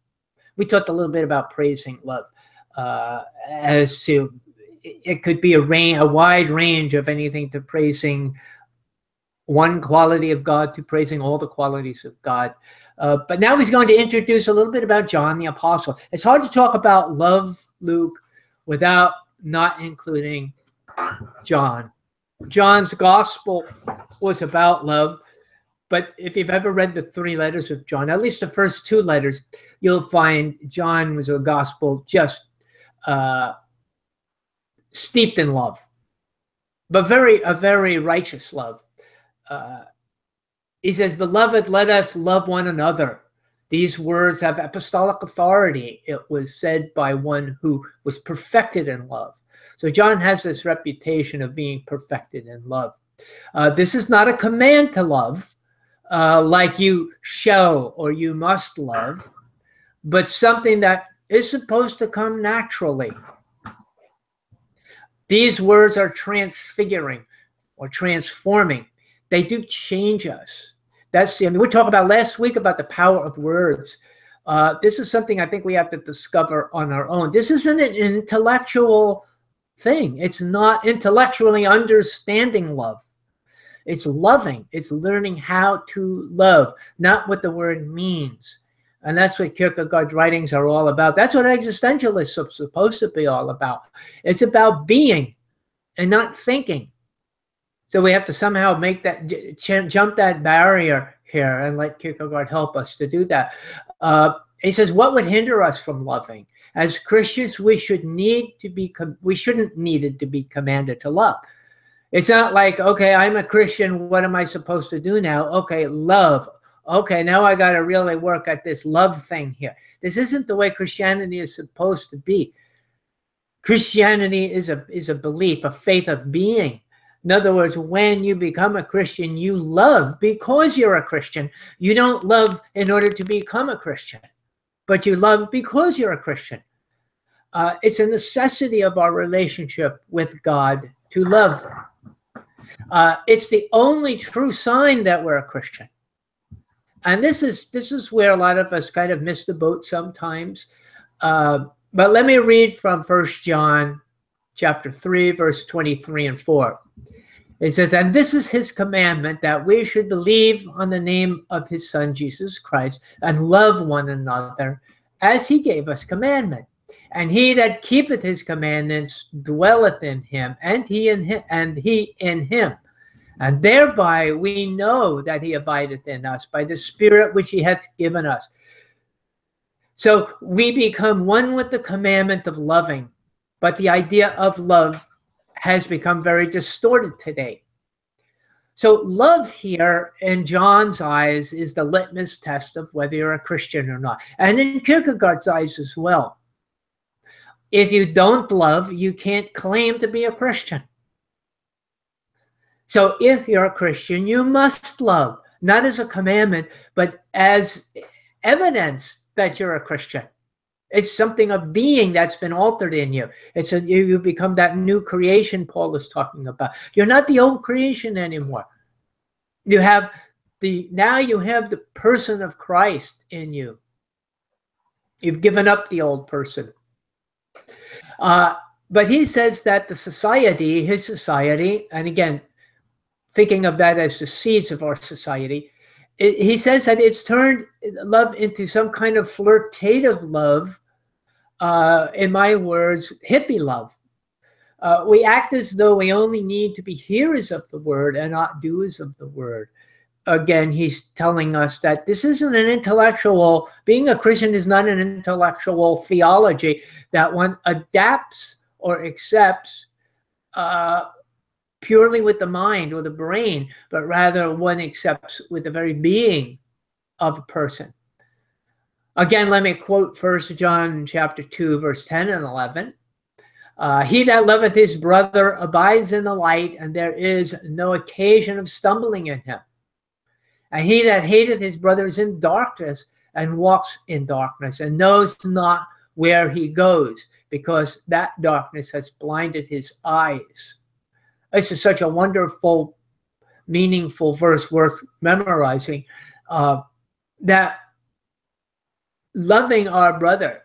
We talked a little bit about praising love as to it could be a wide range of anything to praising one quality of God to praising all the qualities of God. But now he's going to introduce a little bit about John the Apostle. It's hard to talk about love, Luke, without not including John. John's gospel was about love, but if you've ever read the 3 letters of John, at least the first 2 letters, you'll find John was a gospel just steeped in love, but a very righteous love. He says, "Beloved, let us love one another. These words have apostolic authority. It was said by one who was perfected in love." So John has this reputation of being perfected in love. This is not a command to love, like you shall or you must love, but something that is supposed to come naturally. These words are transfiguring or transforming. They do change us. We talked about last week about the power of words. This is something I think we have to discover on our own. This isn't an intellectual thing. It's not intellectually understanding love. It's loving. It's learning how to love, not what the word means. And that's what Kierkegaard's writings are all about. That's what existentialists are supposed to be all about. It's about being and not thinking. So we have to somehow make that jump that barrier here and let Kierkegaard help us to do that. He says, what would hinder us from loving? As Christians, we shouldn't need to be commanded to love. It's not like, okay, I'm a Christian. What am I supposed to do now? Okay, love. Okay, now I got to really work at this love thing here. This isn't the way Christianity is supposed to be. Christianity is a belief, a faith of being. In other words, when you become a Christian, you love because you're a Christian. You don't love in order to become a Christian, but you love because you're a Christian. It's a necessity of our relationship with God to love. It's the only true sign that we're a Christian. And this is where a lot of us kind of miss the boat sometimes. But let me read from 1 John chapter 3, verse 23 and 4. It says, "And this is his commandment, that we should believe on the name of his Son, Jesus Christ, and love one another as he gave us commandment. And he that keepeth his commandments dwelleth in him, and he in him. And thereby we know that he abideth in us, by the Spirit which he hath given us." So we become one with the commandment of loving, but the idea of love has become very distorted today. So love here in John's eyes is the litmus test of whether you're a Christian or not. And in Kierkegaard's eyes as well. If you don't love, you can't claim to be a Christian. So if you're a Christian, you must love, not as a commandment, but as evidence that you're a Christian. It's something of being that's been altered in you. You become that new creation Paul is talking about. You're not the old creation anymore. Now you have the person of Christ in you. You've given up the old person. But he says that his society, and again, thinking of that as the seeds of our society, he says that it's turned love into some kind of flirtative love, in my words, hippie love. We act as though we only need to be hearers of the word and not doers of the word. Again, he's telling us that this isn't an intellectual, being a Christian is not an intellectual theology that one adapts or accepts purely with the mind or the brain, but rather one accepts with the very being of a person. Again, let me quote 1 John chapter 2, verse 10 and 11. He that loveth his brother abides in the light, and there is no occasion of stumbling in him. And he that hateth his brother is in darkness, and walks in darkness, and knows not where he goes, because that darkness has blinded his eyes. This is such a wonderful, meaningful verse worth memorizing, that loving our brother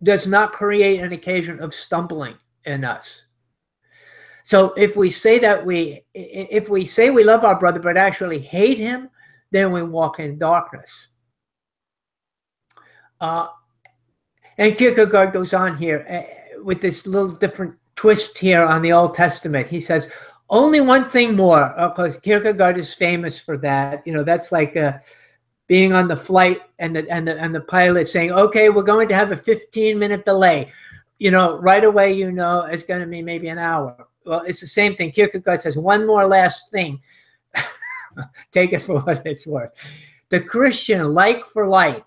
does not create an occasion of stumbling in us. So if we say we love our brother but actually hate him, then we walk in darkness. And Kierkegaard goes on here with this little different twist here on the Old Testament. He says, only one thing more, because Kierkegaard is famous for that. You know, that's like being on the flight and the pilot saying, okay, we're going to have a 15-minute delay. You know, right away, you know, it's going to be maybe an hour. Well, it's the same thing. Kierkegaard says, one more last thing. Take us for what it's worth. The Christian, like for like,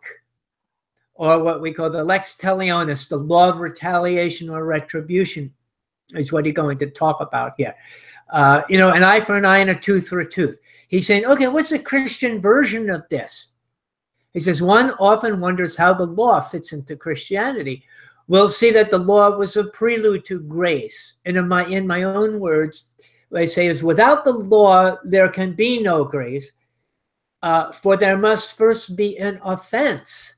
or what we call the lex talionis, the law of retaliation or retribution, is what he's going to talk about here. You know, an eye for an eye and a tooth for a tooth. He's saying, okay, what's the Christian version of this? He says, one often wonders how the law fits into Christianity. We'll see that the law was a prelude to grace. And in my own words, what I say is, without the law, there can be no grace, for there must first be an offense.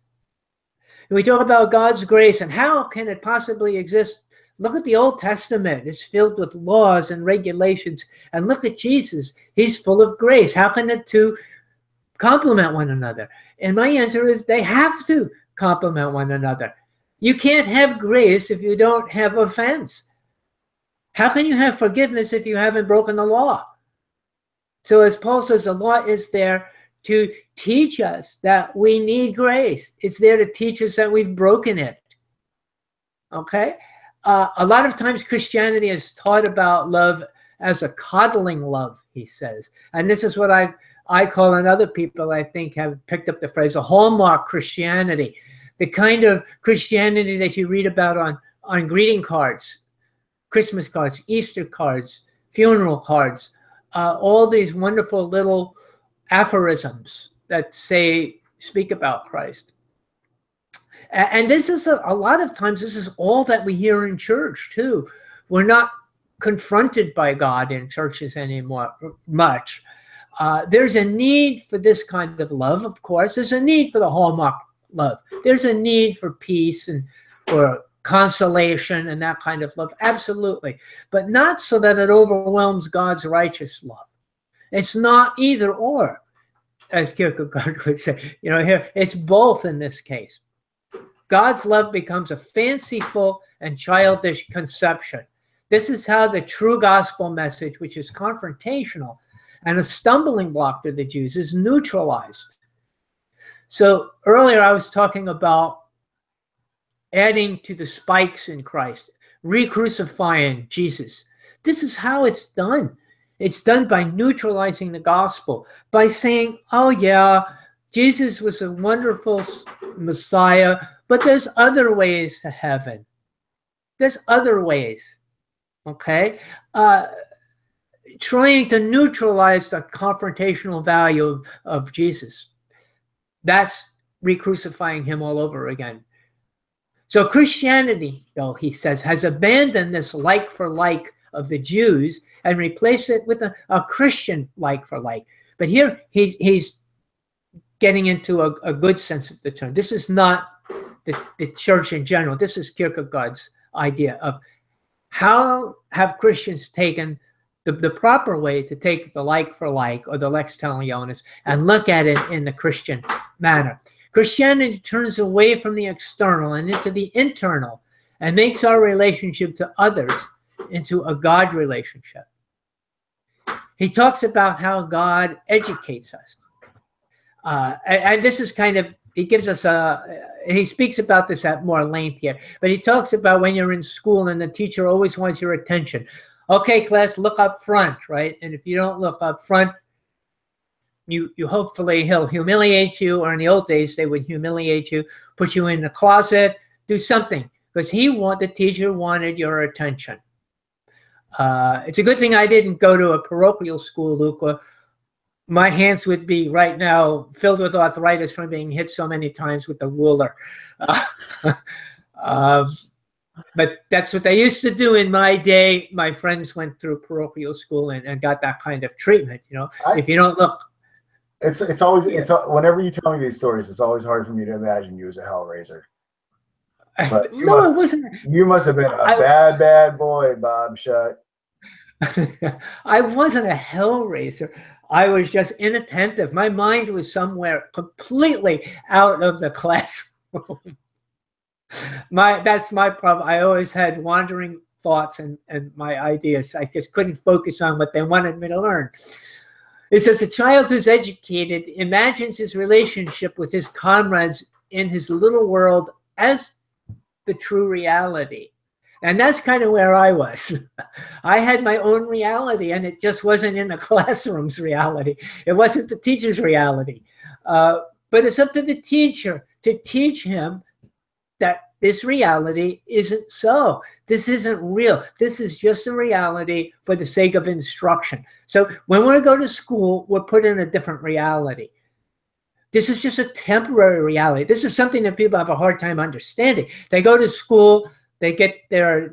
And we talk about God's grace and how can it possibly exist. Look at the Old Testament. It's filled with laws and regulations. And look at Jesus. He's full of grace. How can the two complement one another? And my answer is they have to complement one another. You can't have grace if you don't have offense. How can you have forgiveness if you haven't broken the law? So as Paul says, the law is there to teach us that we need grace. It's there to teach us that we've broken it. Okay? A lot of times Christianity is taught about love as a coddling love, he says. And this is what I call, and other people I think have picked up the phrase, a hallmark Christianity. The kind of Christianity that you read about on greeting cards, Christmas cards, Easter cards, funeral cards, all these wonderful little aphorisms that speak about Christ. And this is a lot of times, this is all that we hear in church too. We're not confronted by God in churches anymore much. There's a need for this kind of love, of course. There's a need for the hallmark love. There's a need for peace and for consolation and that kind of love, absolutely. But not so that it overwhelms God's righteous love. It's not either or, as Kierkegaard would say. You know, here it's both in this case. God's love becomes a fanciful and childish conception. This is how the true gospel message, which is confrontational and a stumbling block to the Jews, is neutralized. So earlier I was talking about adding to the spikes in Christ, re-crucifying Jesus. This is how it's done. It's done by neutralizing the gospel, by saying, oh yeah, Jesus was a wonderful Messiah, but there's other ways to heaven. There's other ways, okay? Trying to neutralize the confrontational value of Jesus. That's re-crucifying him all over again. So Christianity, though, he says, has abandoned this like for like of the Jews and replaced it with a Christian like for like. But here he's getting into a good sense of the term. This is not the church in general. This is Kierkegaard's idea of how have Christians taken the proper way to take the like for like, or the lex talionis, and look at it in the Christian manner. Christianity turns away from the external and into the internal and makes our relationship to others into a God relationship. He talks about how God educates us. And this is kind of, he gives us he speaks about this at more length here, but he talks about when you're in school and the teacher always wants your attention. Okay, class, look up front, right? And if you don't look up front, you hopefully he'll humiliate you, or in the old days they would humiliate you, put you in the closet, do something, because the teacher wanted your attention. It's a good thing I didn't go to a parochial school, Luca. My hands would be right now filled with arthritis from being hit so many times with the ruler. But that's what they used to do in my day. My friends went through parochial school and got that kind of treatment. If you don't look. It's always, whenever you tell me these stories, it's always hard for me to imagine you as a hellraiser. But No, it wasn't. You must have been a bad boy, Bob Schut. I wasn't a hellraiser. I was just inattentive. My mind was somewhere completely out of the classroom. That's my problem. I always had wandering thoughts and my ideas. I just couldn't focus on what they wanted me to learn. It says a child who's educated imagines his relationship with his comrades in his little world as the true reality. And that's kind of where I was. I had my own reality, and it just wasn't in the classroom's reality. It wasn't the teacher's reality. But it's up to the teacher to teach him that this reality isn't so. This isn't real. This is just a reality for the sake of instruction. So when we go to school, we're put in a different reality. This is just a temporary reality. This is something that people have a hard time understanding. They go to school, they get their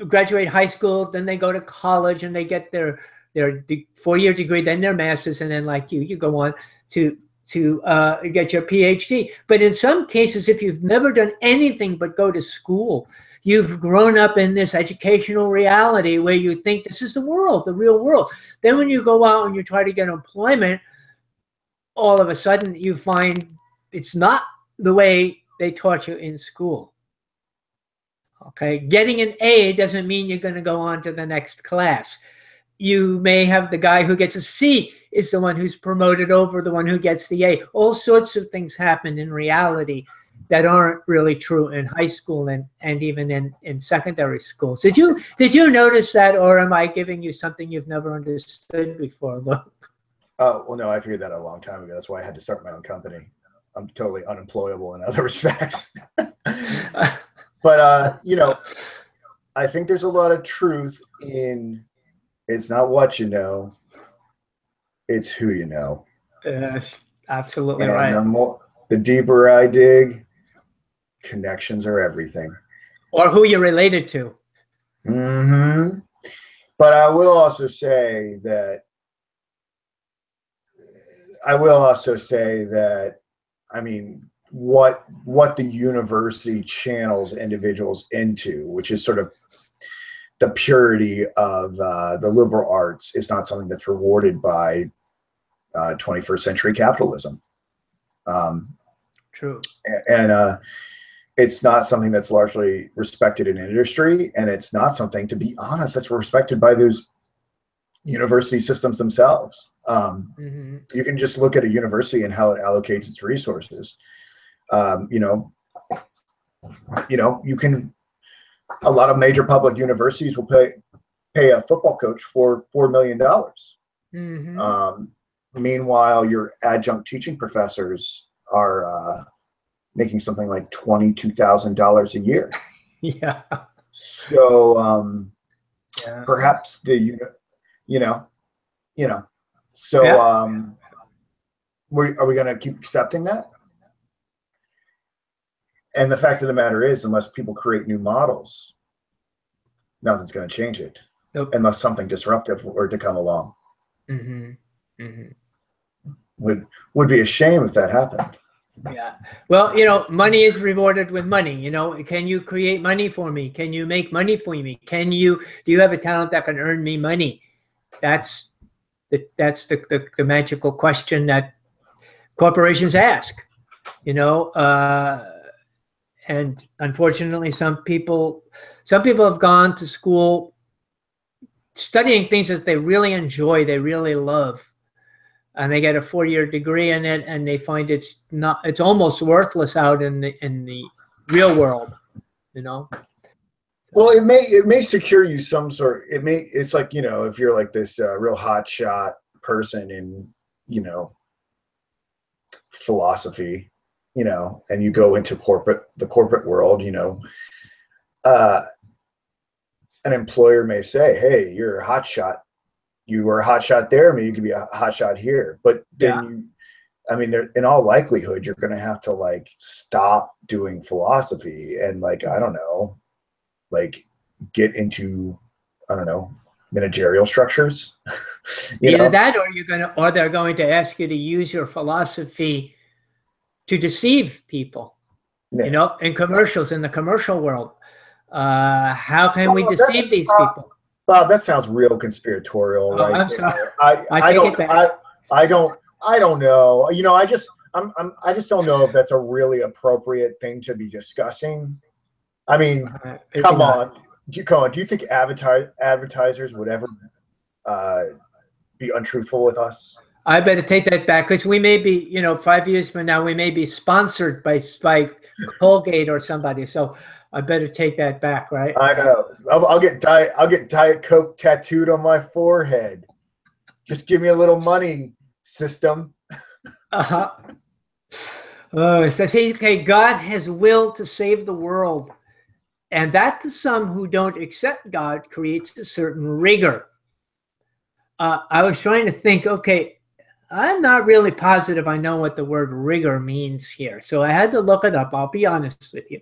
graduate high school, then they go to college and they get their 4-year degree, then their master's, and then like you go on to get your PhD. But in some cases, if you've never done anything but go to school, you've grown up in this educational reality where you think this is the world, the real world. Then when you go out and you try to get employment, all of a sudden you find it's not the way they taught you in school. Okay, getting an A doesn't mean you're going to go on to the next class. You may have the guy who gets a C is the one who's promoted over the one who gets the A. All sorts of things happen in reality that aren't really true in high school and even in secondary schools. Did you notice that, or am I giving you something you've never understood before, Luke? Oh, well, no, I figured that a long time ago. That's why I had to start my own company. I'm totally unemployable in other respects. But, I think there's a lot of truth in it's not what you know, it's who you know. Absolutely and right. The deeper I dig, connections are everything. Or who you're related to. Mm-hmm. But I will also say that, I mean, what the university channels individuals into, which is sort of the purity of the liberal arts, is not something that's rewarded by 21st century capitalism. True. And it's not something that's largely respected in industry, and it's not something, to be honest, that's respected by those university systems themselves. You can just look at a university and how it allocates its resources. You can, a lot of major public universities will pay a football coach for $4 million. Meanwhile, your adjunct teaching professors are making something like $22,000 a year. Yeah. So perhaps are we going to keep accepting that? And the fact of the matter is, unless people create new models, nothing's going to change it. Nope. Unless something disruptive were to come along. Would be a shame if that happened. Yeah. Well, money is rewarded with money. Can you create money for me? Can you make money for me? Do you have a talent that can earn me money? That's the magical question that corporations ask. And unfortunately, some people have gone to school studying things that they really enjoy, they really love, and they get a 4-year degree in it, and they find it's almost worthless out in the real world. Well, it may secure you some sort. It's like, if you're like this real hot shot person in you know, philosophy, you know, and you go into the corporate world, you know, an employer may say, hey, you're a hot shot. You were a hot shot there, maybe you could be a hot shot here. But then I mean, in all likelihood, you're going to have to like stop doing philosophy and like, I don't know, like get into, I don't know, managerial structures. Either that, or they're going to ask you to use your philosophy to deceive people. You know, in commercials, in the commercial world, how can we deceive these people? Bob, that sounds real conspiratorial, right? I'm sorry. I don't know. You know, I just don't know if that's a really appropriate thing to be discussing. I mean, come on. Do you think advertisers would ever be untruthful with us? I better take that back, because we may be, you know, 5 years from now, we may be sponsored by Colgate or somebody. So I better take that back, right? I know. I'll get Diet Coke tattooed on my forehead. Just give me a little money, system. It says, okay, God has willed to save the world, and that to some who don't accept God creates a certain rigor. I was trying to think, okay, I'm not really positive I know what the word rigor means here. So I had to look it up. I'll be honest with you.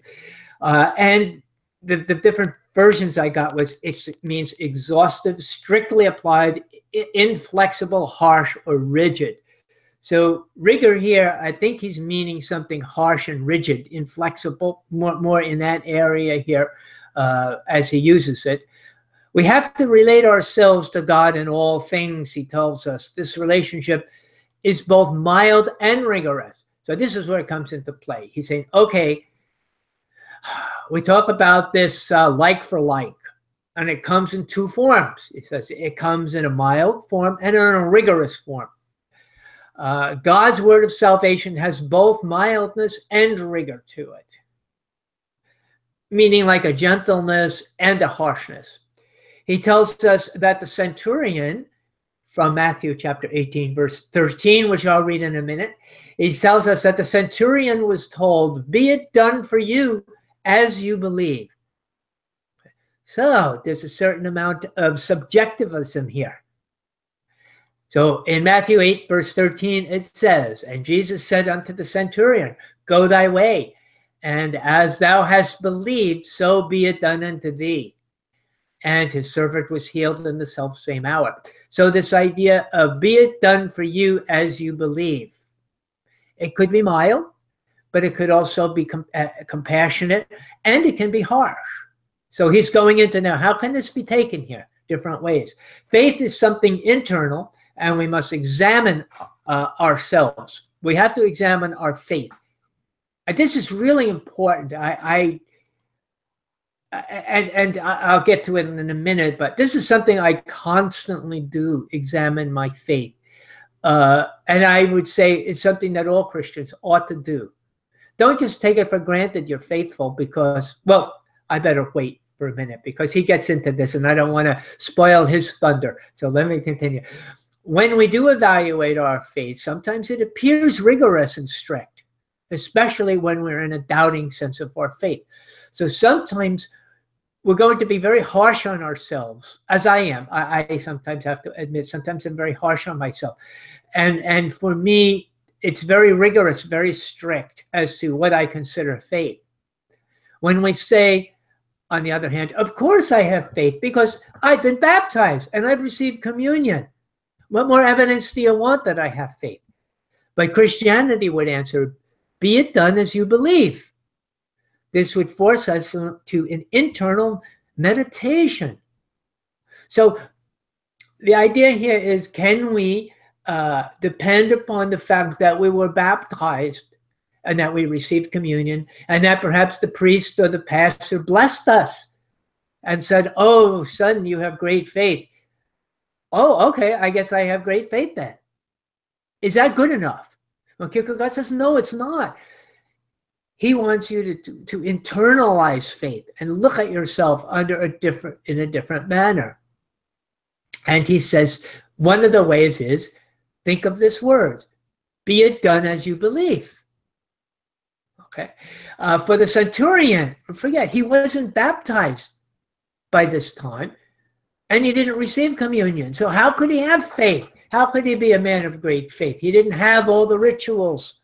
And the different versions I got was it means exhaustive, strictly applied, inflexible, harsh, or rigid. So rigor here, I think he's meaning something harsh and rigid, inflexible, more in that area here as he uses it. We have to relate ourselves to God in all things, he tells us. This relationship is both mild and rigorous. So this is where it comes into play. He's saying, okay, we talk about this like for like, and it comes in two forms. He says it comes in a mild form and in a rigorous form. God's word of salvation has both mildness and rigor to it, meaning like a gentleness and a harshness. He tells us that the centurion, from Matthew chapter 18, verse 13, which I'll read in a minute, he tells us that the centurion was told, be it done for you as you believe. So there's a certain amount of subjectivism here. So in Matthew 8, verse 13, it says, and Jesus said unto the centurion, go thy way, and as thou hast believed, so be it done unto thee. And his servant was healed in the selfsame hour. So this idea of be it done for you as you believe. It could be mild, but it could also be compassionate, and it can be harsh. So he's going into now, how can this be taken here? Different ways. Faith is something internal, and we must examine ourselves. We have to examine our faith. And this is really important. And I'll get to it in a minute, but this is something I constantly do, examine my faith. And I would say it's something that all Christians ought to do. Don't just take it for granted you're faithful because, well, I better wait for a minute because he gets into this and I don't want to spoil his thunder. So let me continue. When we do evaluate our faith, sometimes it appears rigorous and strict, especially when we're in a doubting sense of our faith. So sometimes we're going to be very harsh on ourselves, as I am. I sometimes have to admit, sometimes I'm very harsh on myself. And for me, it's very rigorous, very strict as to what I consider faith. When we say, on the other hand, of course I have faith because I've been baptized and I've received communion. What more evidence do you want that I have faith? But Christianity would answer, be it done as you believe. This would force us to an internal meditation. So the idea here is, can we depend upon the fact that we were baptized and that we received communion and that perhaps the priest or the pastor blessed us and said, oh, son, you have great faith. Oh, okay, I guess I have great faith then. Is that good enough? Well, Kierkegaard says, no, it's not. He wants you to internalize faith and look at yourself in a different manner. And he says one of the ways is think of this word, be it done as you believe. Okay. For the centurion, forget, he wasn't baptized by this time, and he didn't receive communion. So how could he have faith? How could he be a man of great faith? He didn't have all the rituals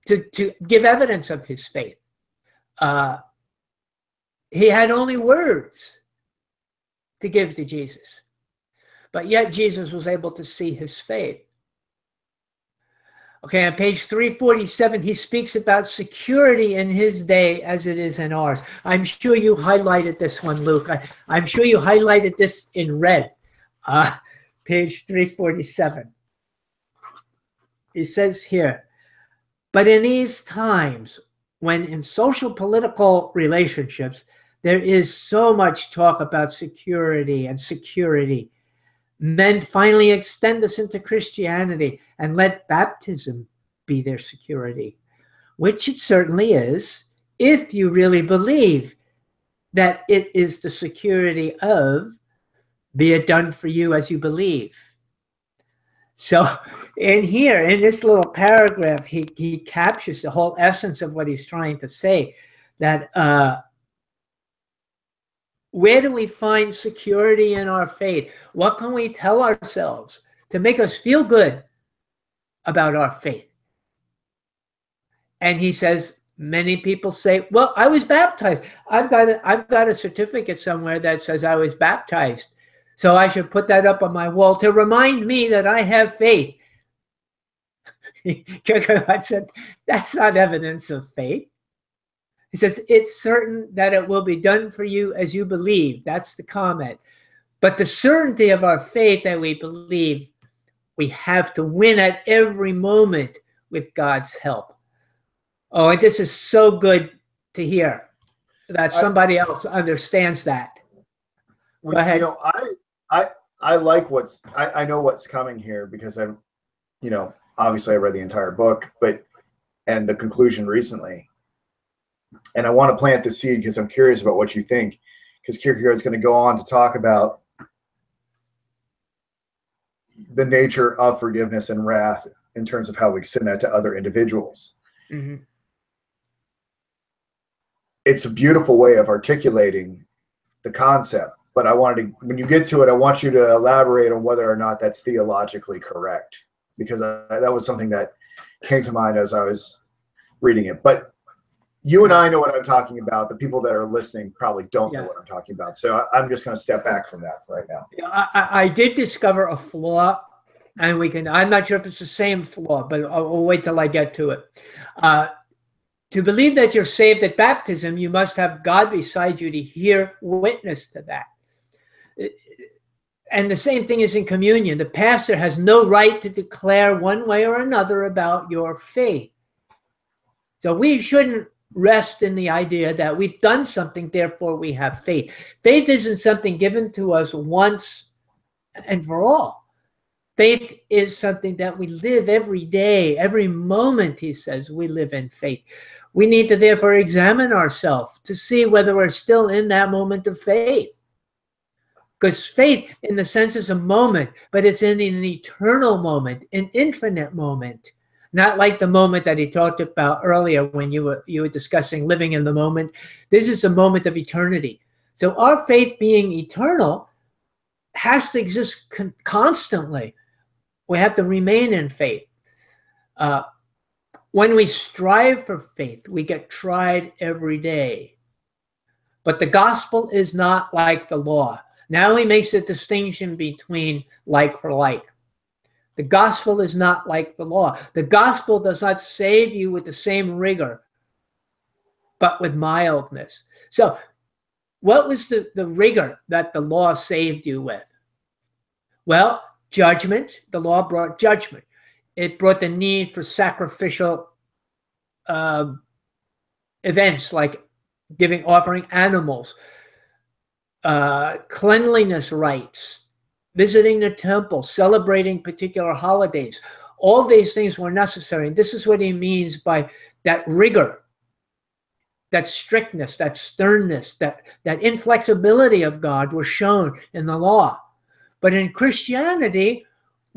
to give evidence of his faith. He had only words to give to Jesus. But yet Jesus was able to see his faith. Okay, on page 347, he speaks about security in his day as it is in ours. I'm sure you highlighted this one, Luke. I'm sure you highlighted this in red. Page 347. He says here, but in these times, when in social political relationships, there is so much talk about security and security, men finally extend this into Christianity and let baptism be their security, which it certainly is, if you really believe that it is the security of, be it done for you as you believe. So in here, in this little paragraph, he captures the whole essence of what he's trying to say, that where do we find security in our faith? What can we tell ourselves to make us feel good about our faith? And he says, many people say, well, I was baptized. I've got a certificate somewhere that says I was baptized. So I should put that up on my wall to remind me that I have faith. Kierkegaard said, that's not evidence of faith. He says, it's certain that it will be done for you as you believe. That's the comment. But the certainty of our faith that we believe, we have to win at every moment with God's help. Oh, and this is so good to hear that somebody else understands that. Go ahead. You know, I like I know what's coming here because I've, you know, obviously I read the entire book, and the conclusion recently. And I want to plant the seed because I'm curious about what you think, because Kierkegaard's going to go on to talk about the nature of forgiveness and wrath in terms of how we extend that to other individuals. Mm-hmm. It's a beautiful way of articulating the concept, but I wanted to, when you get to it, I want you to elaborate on whether or not that's theologically correct, because that was something that came to mind as I was reading it. But you and I know what I'm talking about. The people that are listening probably don't know what I'm talking about. So I'm just going to step back from that for right now. I did discover a flaw, and I'm not sure if it's the same flaw, but I'll wait till I get to it. To believe that you're saved at baptism, you must have God beside you to hear witness to that. And the same thing is in communion. The pastor has no right to declare one way or another about your faith. So we shouldn't rest in the idea that we've done something, therefore we have faith. Faith isn't something given to us once and for all. Faith is something that we live every day, every moment, he says, we live in faith. We need to therefore examine ourselves to see whether we're still in that moment of faith. Because faith, in the sense, is a moment, but it's in an eternal moment, an infinite moment. Not like the moment that he talked about earlier when you were discussing living in the moment. This is a moment of eternity. So our faith being eternal has to exist constantly. We have to remain in faith. When we strive for faith, we get tried every day. But the gospel is not like the law. Now he makes a distinction between like for like. The gospel is not like the law. The gospel does not save you with the same rigor, but with mildness. So what was the rigor that the law saved you with? Well, judgment. The law brought judgment. It brought the need for sacrificial events like offering animals, cleanliness rites, visiting the temple, celebrating particular holidays. All these things were necessary. And this is what he means by that rigor, that strictness, that sternness, that inflexibility of God was shown in the law. But in Christianity,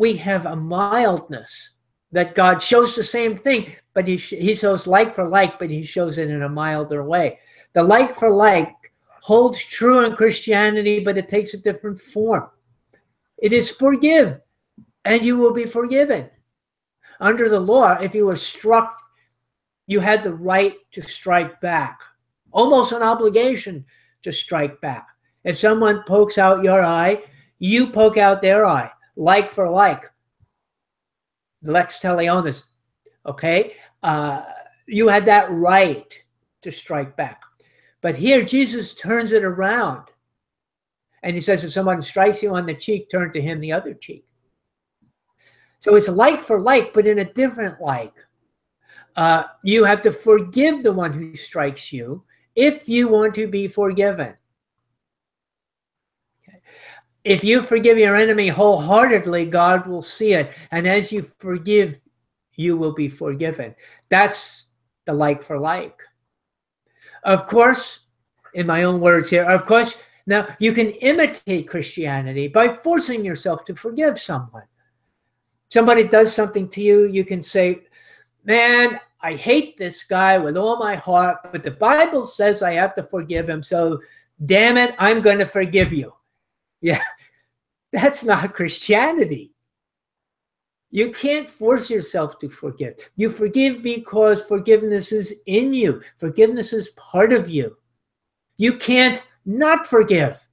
we have a mildness that God shows the same thing, but he shows like for like, but he shows it in a milder way. The like for like holds true in Christianity, but it takes a different form. It is forgive, and you will be forgiven. Under the law, if you were struck, you had the right to strike back, almost an obligation to strike back. If someone pokes out your eye, you poke out their eye, like for like. Lex talionis, okay? You had that right to strike back. But here, Jesus turns it around. And he says, if someone strikes you on the cheek, turn to him the other cheek. So it's like for like, but in a different like. You have to forgive the one who strikes you if you want to be forgiven. Okay. If you forgive your enemy wholeheartedly, God will see it. And as you forgive, you will be forgiven. That's the like for like. Of course, in my own words here, of course, now you can imitate Christianity by forcing yourself to forgive someone. Somebody does something to you, you can say, man, I hate this guy with all my heart, but the Bible says I have to forgive him, so damn it, I'm going to forgive you. Yeah, that's not Christianity. You can't force yourself to forgive. You forgive because forgiveness is in you. Forgiveness is part of you. You can't not forgive.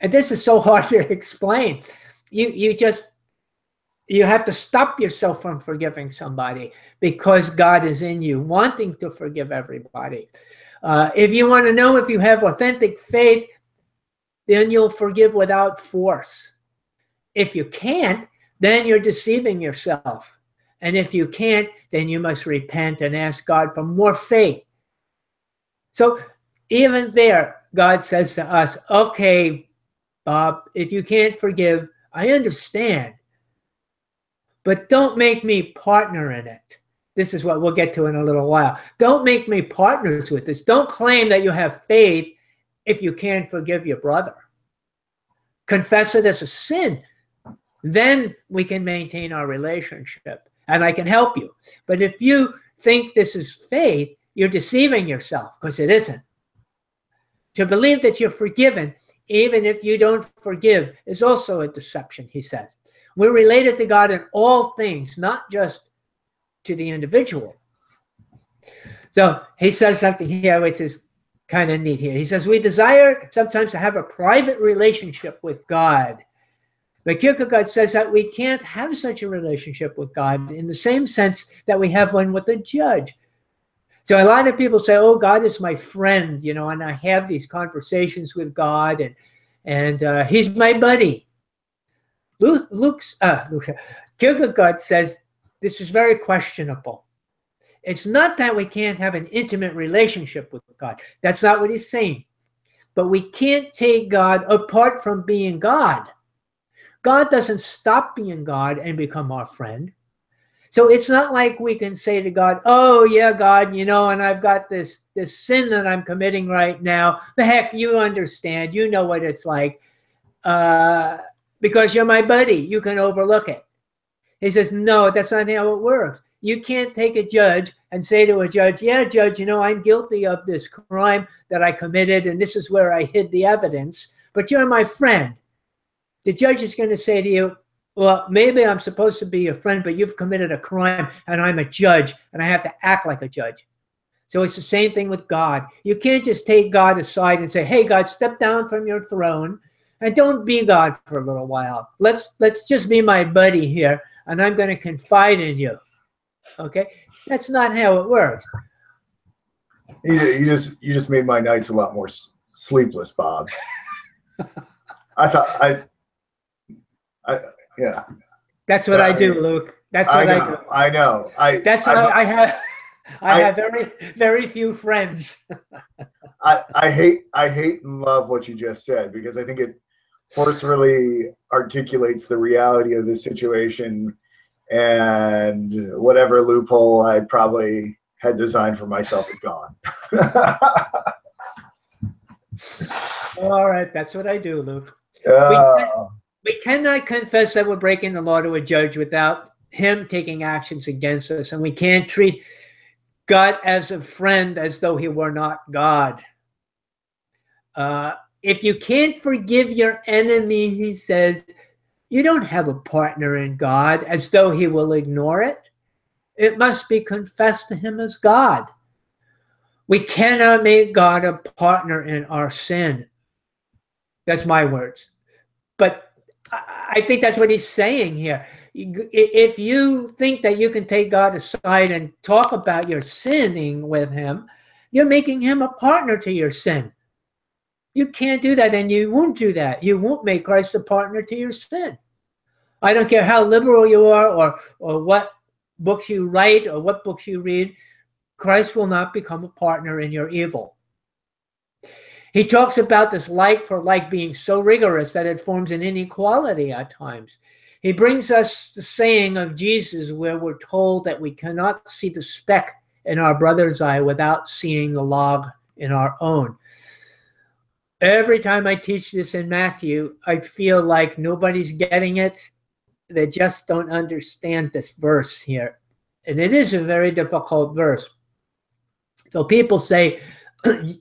And this is so hard to explain. You have to stop yourself from forgiving somebody because God is in you, wanting to forgive everybody. If you want to know if you have authentic faith, then you'll forgive without force. If you can't, then you're deceiving yourself. And if you can't, then you must repent and ask God for more faith. So even there, God says to us, okay, Bob, if you can't forgive, I understand. But don't make me partner in it. This is what we'll get to in a little while. Don't make me partners with this. Don't claim that you have faith if you can't forgive your brother. Confess it as a sin. Then we can maintain our relationship and I can help you. But if you think this is faith, you're deceiving yourself because it isn't. To believe that you're forgiven, even if you don't forgive, is also a deception, he says. We're related to God in all things, not just to the individual. So he says something here which is kind of neat here. He says, we desire sometimes to have a private relationship with God. But Kierkegaard says that we can't have such a relationship with God in the same sense that we have one with a judge. So a lot of people say, oh, God is my friend, you know, and I have these conversations with God and he's my buddy. Kierkegaard says this is very questionable. It's not that we can't have an intimate relationship with God. That's not what he's saying. But we can't take God apart from being God. God doesn't stop being God and become our friend. So it's not like we can say to God, oh, yeah, God, you know, and I've got this sin that I'm committing right now. The heck, you understand. You know what it's like. Because you're my buddy. You can overlook it. He says, no, that's not how it works. You can't take a judge and say to a judge, yeah, judge, you know, I'm guilty of this crime that I committed, and this is where I hid the evidence, but you're my friend. The judge is going to say to you, well, maybe I'm supposed to be your friend, but you've committed a crime, and I'm a judge, and I have to act like a judge. So it's the same thing with God. You can't just take God aside and say, hey, God, step down from your throne, and don't be God for a little while. Let's just be my buddy here, and I'm going to confide in you. Okay? That's not how it works. You just made my nights a lot more sleepless, Bob. Yeah. That's what I do, Luke. That's what I do. I know. That's why I have very, very few friends. I hate and love what you just said because I think it forcefully articulates the reality of the situation, and whatever loophole I probably had designed for myself is gone. All right, that's what I do, Luke. We cannot confess that we're breaking the law to a judge without him taking actions against us. And we can't treat God as a friend as though he were not God. If you can't forgive your enemy, he says, you don't have a partner in God, as though he will ignore it. It must be confessed to him as God. We cannot make God a partner in our sin. That's my words. But I think that's what he's saying here. If you think that you can take God aside and talk about your sinning with him, you're making him a partner to your sin. You can't do that, and you won't do that. You won't make Christ a partner to your sin. I don't care how liberal you are or what books you write or what books you read. Christ will not become a partner in your evil. He talks about this like for like being so rigorous that it forms an inequality at times. He brings us the saying of Jesus where we're told that we cannot see the speck in our brother's eye without seeing the log in our own. Every time I teach this in Matthew, I feel like nobody's getting it. They just don't understand this verse here. And it is a very difficult verse. So people say,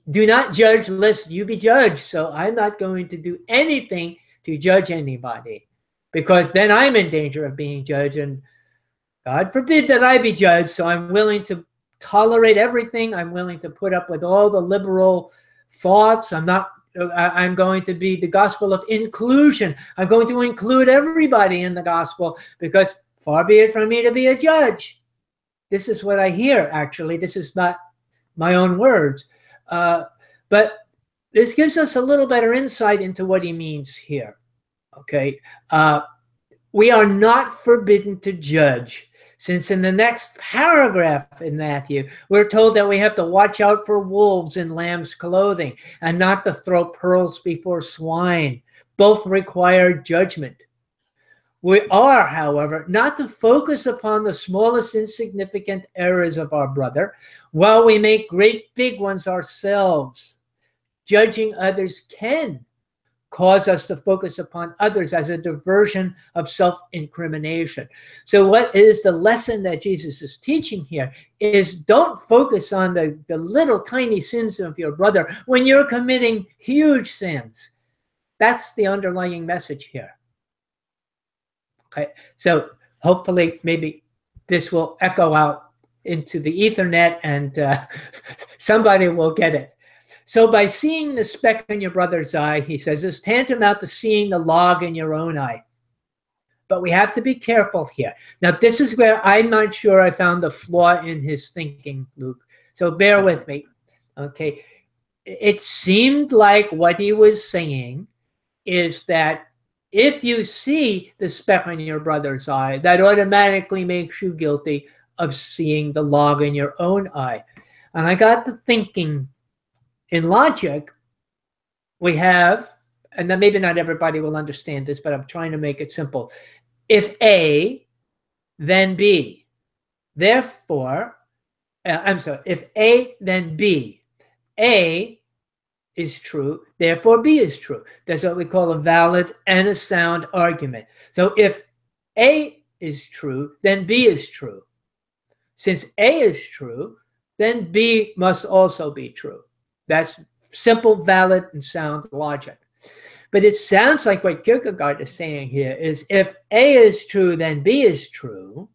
do not judge lest you be judged. So I'm not going to do anything to judge anybody, because then I'm in danger of being judged, and God forbid that I be judged. So I'm willing to tolerate everything. I'm willing to put up with all the liberal thoughts. I'm going to be the gospel of inclusion. I'm going to include everybody in the gospel, because far be it from me to be a judge. This is what I hear, actually. This is not my own words. But this gives us a little better insight into what he means here. Okay. We are not forbidden to judge, since in the next paragraph in Matthew, we're told that we have to watch out for wolves in lamb's clothing and not to throw pearls before swine. Both require judgment. We are, however, not to focus upon the smallest insignificant errors of our brother, while we make great big ones ourselves. Judging others can cause us to focus upon others as a diversion of self-incrimination. So what is the lesson that Jesus is teaching here is don't focus on the little tiny sins of your brother when you're committing huge sins. That's the underlying message here. Okay, so hopefully maybe this will echo out into the Ethernet and somebody will get it. So by seeing the speck in your brother's eye, he says, is tantamount to seeing the log in your own eye. But we have to be careful here. Now, this is where I'm not sure I found the flaw in his thinking, Luke. So bear with me. Okay. It seemed like what he was saying is that if you see the speck in your brother's eye, that automatically makes you guilty of seeing the log in your own eye. And I got to thinking, in logic, we have, and then maybe not everybody will understand this, but I'm trying to make it simple. If A, then B. Therefore, if A, then B. A is true, therefore B is true. That's what we call a valid and a sound argument. So if A is true, then B is true. Since A is true, then B must also be true. That's simple, valid, and sound logic. But it sounds like what Kierkegaard is saying here is if A is true, then B is true.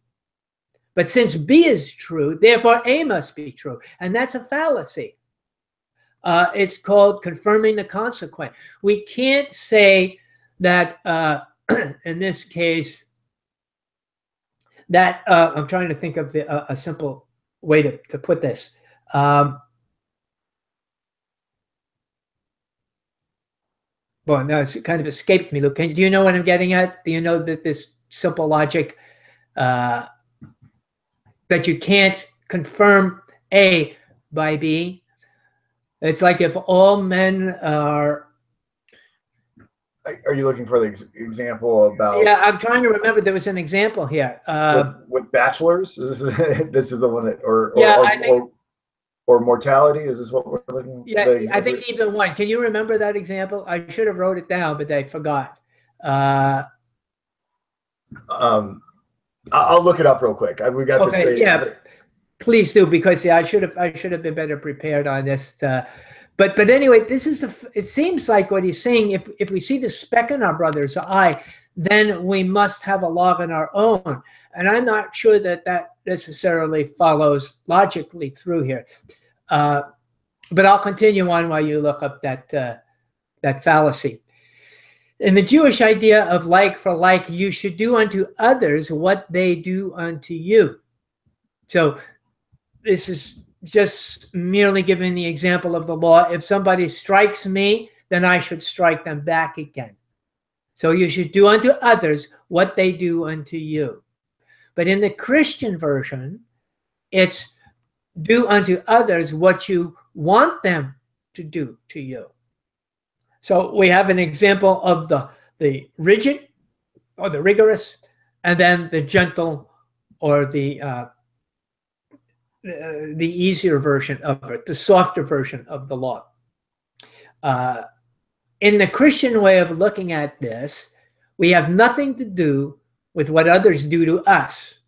But since B is true, therefore A must be true. And that's a fallacy. It's called confirming the consequent. We can't say that, in this case, that, I'm trying to think of a simple way to put this. Well, no, it's kind of escaped me, Luke. Do you know what I'm getting at? Do you know that this simple logic that you can't confirm A by B? It's like if all men are... Are you looking for the example about... Yeah, I'm trying to remember. There was an example here. With bachelors? This is the one that... I think... Or mortality? Is this what we're looking for? Yeah, I think either one. Can you remember that example? I should have wrote it down, but I forgot. I'll look it up real quick. We got this Okay, great. yeah, please do, because yeah, I should have been better prepared on this. But anyway, this is it seems like what he's saying. If we see the speck in our brother's eye, then we must have a log in our own. And I'm not sure that necessarily follows logically through here. But I'll continue on while you look up that fallacy. In the Jewish idea of like for like, you should do unto others what they do unto you. So this is just merely giving the example of the law. If somebody strikes me, then I should strike them back again. So you should do unto others what they do unto you. But in the Christian version, it's do unto others what you want them to do to you. So we have an example of the rigid or the rigorous, and then the gentle or the easier version of it, the softer version of the law. In the Christian way of looking at this, we have nothing to do with what others do to us.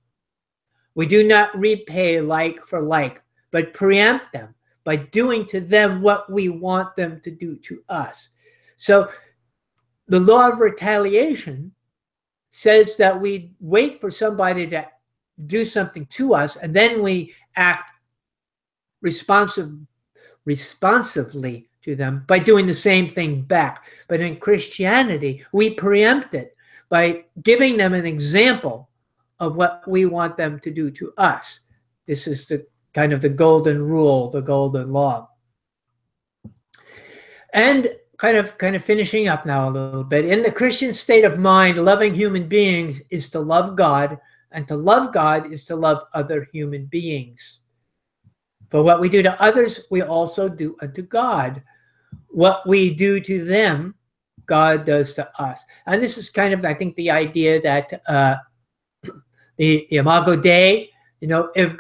We do not repay like for like, but preempt them by doing to them what we want them to do to us. So the law of retaliation says that we wait for somebody to do something to us, and then we act responsively to them by doing the same thing back. But in Christianity, we preempt it by giving them an example of what we want them to do to us. This is the kind of the golden rule, the golden law. And kind of finishing up now a little bit. In the Christian state of mind, loving human beings is to love God, and to love God is to love other human beings. For what we do to others, we also do unto God. What we do to them, God does to us. And this is kind of, I think, the idea that the Imago Dei, if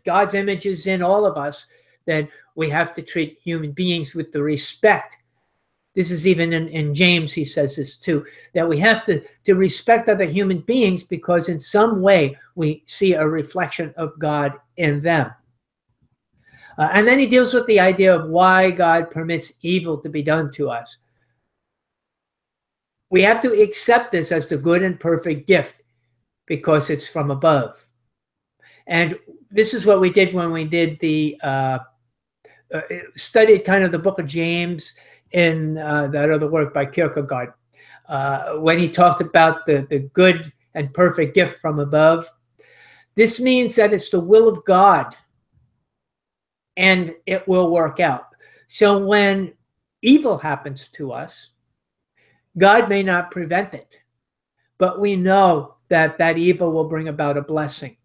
God's image is in all of us, then we have to treat human beings with the respect. This is even in James, he says this too, that we have to respect other human beings because in some way we see a reflection of God in them. And then he deals with the idea of why God permits evil to be done to us. We have to accept this as the good and perfect gift because it's from above. And this is what we did when we did studied kind of the book of James in that other work by Kierkegaard, when he talked about the good and perfect gift from above. This means that it's the will of God and it will work out. So when evil happens to us, God may not prevent it, but we know that that evil will bring about a blessing.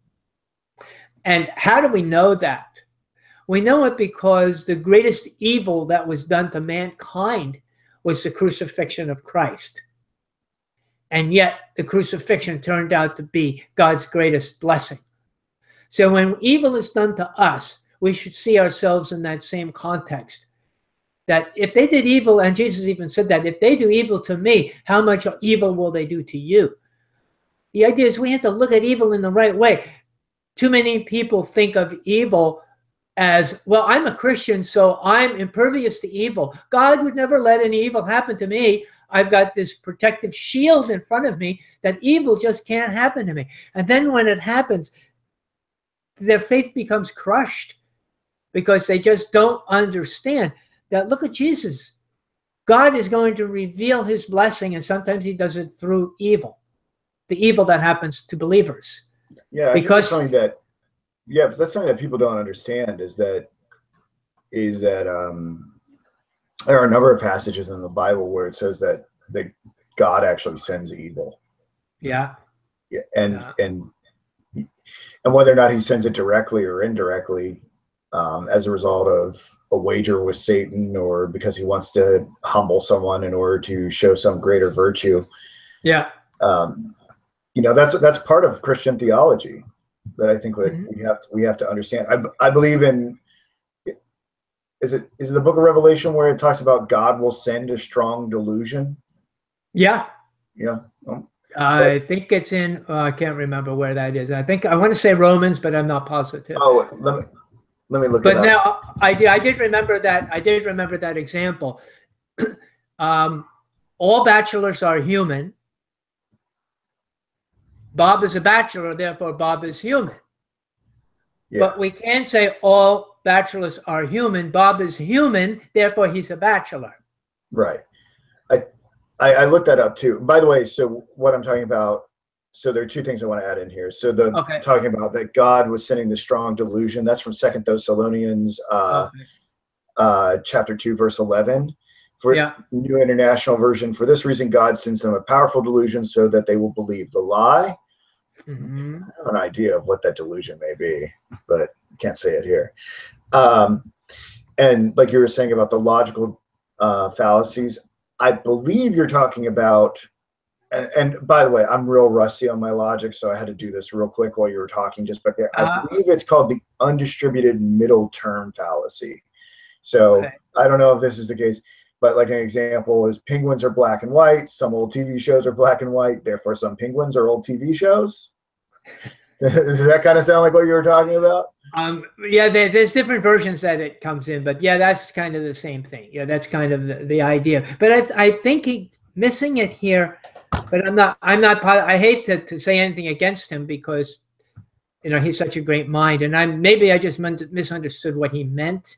And how do we know that? We know it because the greatest evil that was done to mankind was the crucifixion of Christ. And yet the crucifixion turned out to be God's greatest blessing. So when evil is done to us, we should see ourselves in that same context. That if they did evil, and Jesus even said that, if they do evil to me, how much evil will they do to you? The idea is we have to look at evil in the right way. Too many people think of evil as, well, I'm a Christian, so I'm impervious to evil. God would never let any evil happen to me. I've got this protective shield in front of me that evil just can't happen to me. And then when it happens, their faith becomes crushed because they just don't understand that, look at Jesus. God is going to reveal his blessing, and sometimes he does it through evil, the evil that happens to believers. Yeah, because that's something that people don't understand is that there are a number of passages in the Bible where it says that God actually sends evil. Yeah. Yeah, and whether or not he sends it directly or indirectly, as a result of a wager with Satan or because he wants to humble someone in order to show some greater virtue. Yeah. That's part of Christian theology that I think we have to understand. I believe in, is it the book of Revelation where it talks about God will send a strong delusion? Yeah. Yeah. So, I think it's in, I can't remember where that is. I want to say Romans, but I'm not positive. oh, let me look it But up. now I did remember that. I did remember that example. All bachelors are human. Bob is a bachelor, therefore Bob is human. Yeah. But we can't say all bachelors are human. Bob is human, therefore he's a bachelor. Right. I looked that up too. By the way, so what I'm talking about, so there are two things I want to add in here. So talking about that God was sending the strong delusion, that's from 2 Thessalonians chapter 2, verse 11. For New International Version, for this reason God sends them a powerful delusion so that they will believe the lie. Mm-hmm. I have an idea of what that delusion may be, but can't say it here. And like you were saying about the logical fallacies, I believe you're talking about, and by the way, I'm real rusty on my logic, so I had to do this real quick while you were talking just back there. I believe it's called the undistributed middle term fallacy. So I don't know if this is the case, but like an example is penguins are black and white. Some old TV shows are black and white. Therefore, some penguins are old TV shows. Does that kind of sound like what you were talking about? Yeah, there's different versions that it comes in, but yeah, that's kind of the same thing. Yeah, that's kind of the idea. But I think he's missing it here, but I'm not I hate to say anything against him because, you know, he's such a great mind, and maybe I just misunderstood what he meant.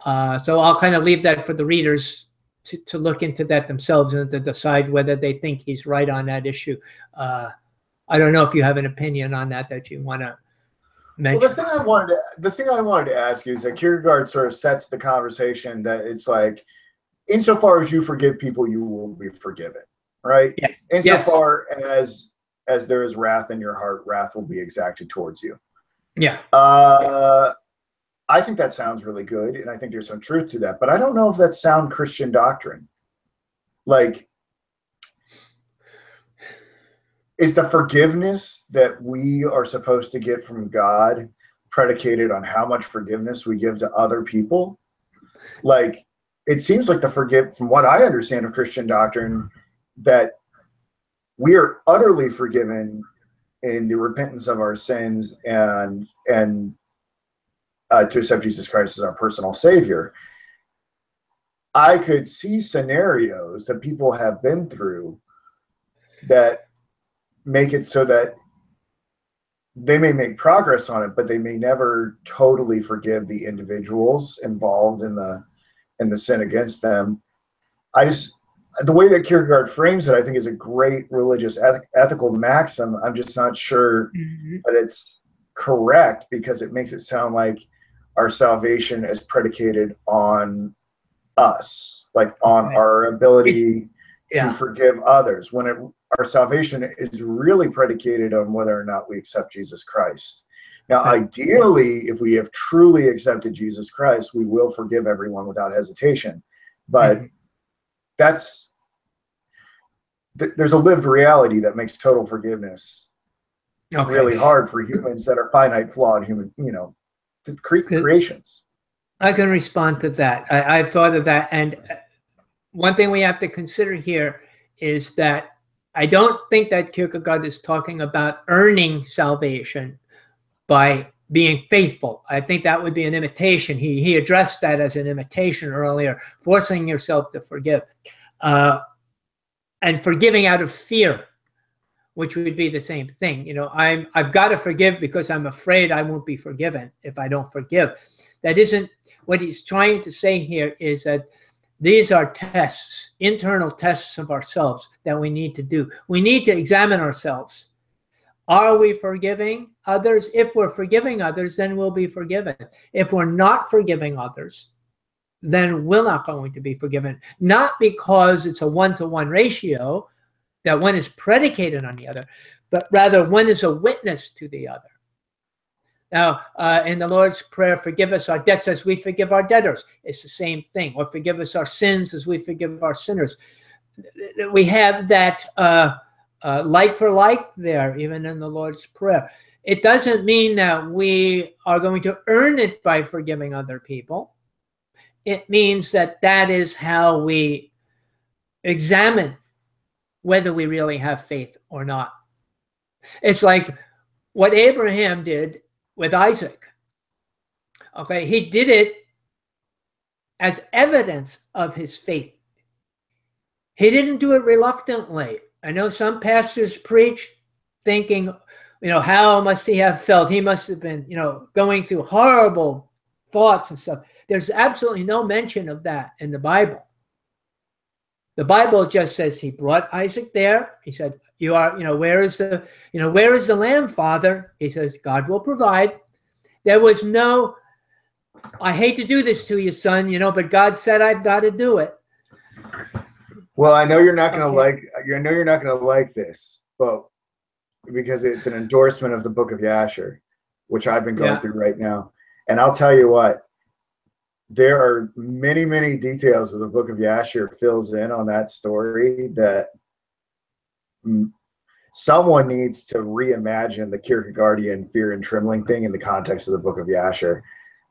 So I'll kind of leave that for the readers to look into that themselves and to decide whether they think he's right on that issue. I don't know if you have an opinion on that you want to mention. Well, the thing I wanted to ask you is that Kierkegaard sort of sets the conversation that it's like, insofar as you forgive people, you will be forgiven, right? Yeah. Insofar as there is wrath in your heart, wrath will be exacted towards you. Yeah. I think that sounds really good, and I think there's some truth to that, but I don't know if that's sound Christian doctrine. Like, is the forgiveness that we are supposed to get from God predicated on how much forgiveness we give to other people? Like, it seems like from what I understand of Christian doctrine, that we are utterly forgiven in the repentance of our sins and to accept Jesus Christ as our personal Savior. I could see scenarios that people have been through that make it so that they may make progress on it, but they may never totally forgive the individuals involved in the sin against them. The way that Kierkegaard frames it, I think, is a great religious ethical maxim. I'm just not sure that it's correct, because it makes it sound like our salvation is predicated on us, like on our ability to forgive others, when our salvation is really predicated on whether or not we accept Jesus Christ. Now, ideally, if we have truly accepted Jesus Christ, we will forgive everyone without hesitation. But there's a lived reality that makes total forgiveness really hard for humans that are finite, flawed human, creations. I can respond to that. I've thought of that. And one thing we have to consider here is that I don't think that Kierkegaard is talking about earning salvation by being faithful. I think that would be an imitation. He addressed that as an imitation earlier, forcing yourself to forgive. And forgiving out of fear, which would be the same thing. You know, I've got to forgive because I'm afraid I won't be forgiven if I don't forgive. That isn't what he's trying to say here. Is that these are tests, internal tests of ourselves that we need to do. We need to examine ourselves. Are we forgiving others? If we're forgiving others, then we'll be forgiven. If we're not forgiving others, then we're not going to be forgiven. Not because it's a one-to-one ratio, that one is predicated on the other, but rather one is a witness to the other. Now, in the Lord's Prayer, forgive us our debts as we forgive our debtors. It's the same thing. Or forgive us our sins as we forgive our sinners. We have that like for like there, even in the Lord's Prayer. It doesn't mean that we are going to earn it by forgiving other people. It means that is how we examine whether we really have faith or not. It's like what Abraham did with Isaac. Okay, he did it as evidence of his faith. He didn't do it reluctantly. I know some pastors preach thinking, how must he have felt? He must have been, going through horrible thoughts and stuff. There's absolutely no mention of that in the Bible. The Bible just says he brought Isaac there. He said, where is the lamb, Father? He says, God will provide. There was no, I hate to do this to you, son, but God said I've got to do it. Well, I know you're not going to like this, but because it's an endorsement of the Book of Yasher, which I've been going through right now. And I'll tell you what, there are many, many details of the Book of Yasher fills in on that story that someone needs to reimagine the Kierkegaardian fear and trembling thing in the context of the Book of Yasher.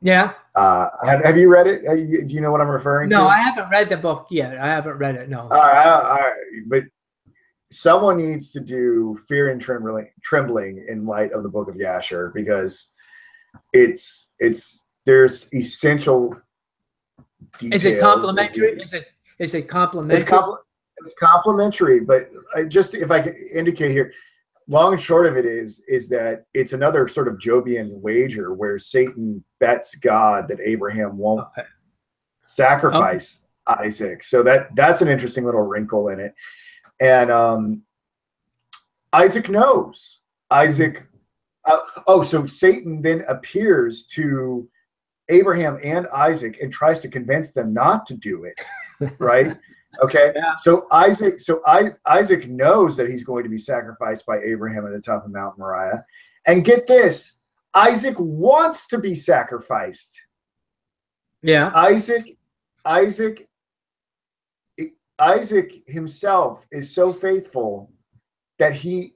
Yeah. Have you read it? Do you know what I'm referring to? No, I haven't read the book yet. I haven't read it. No. All right. But someone needs to do fear and trembling in light of the Book of Yasher, because there's essential details. Is it complimentary? Is it complimentary? It's complimentary, but if I could indicate here, long and short of it is that it's another sort of Jobian wager where Satan bets God that Abraham won't sacrifice Isaac. So that's an interesting little wrinkle in it. And Isaac knows. So Satan then appears to Abraham and Isaac and tries to convince them not to do it, right? Okay. Yeah. So Isaac knows that he's going to be sacrificed by Abraham at the top of Mount Moriah. And get this, Isaac wants to be sacrificed. Yeah. Isaac himself is so faithful that he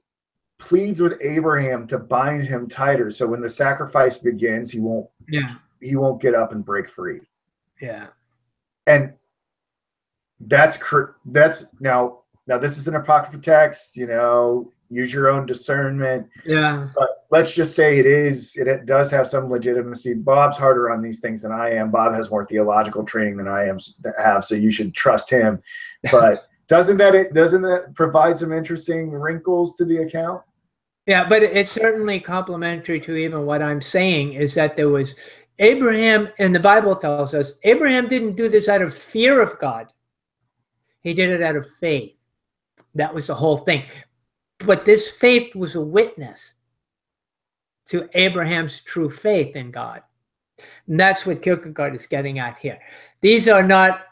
pleads with Abraham to bind him tighter, so when the sacrifice begins, he won't get up and break free. Yeah. And that's now this is an apocryphal text, use your own discernment. Yeah. But let's just say it does have some legitimacy. Bob's harder on these things than I am. Bob has more theological training than I have, so you should trust him. But doesn't that provide some interesting wrinkles to the account? Yeah, but it's certainly complementary to even what I'm saying, is that there was Abraham, and the Bible tells us Abraham didn't do this out of fear of God. He did it out of faith. That was the whole thing. But this faith was a witness to Abraham's true faith in God. And that's what Kierkegaard is getting at here. These are not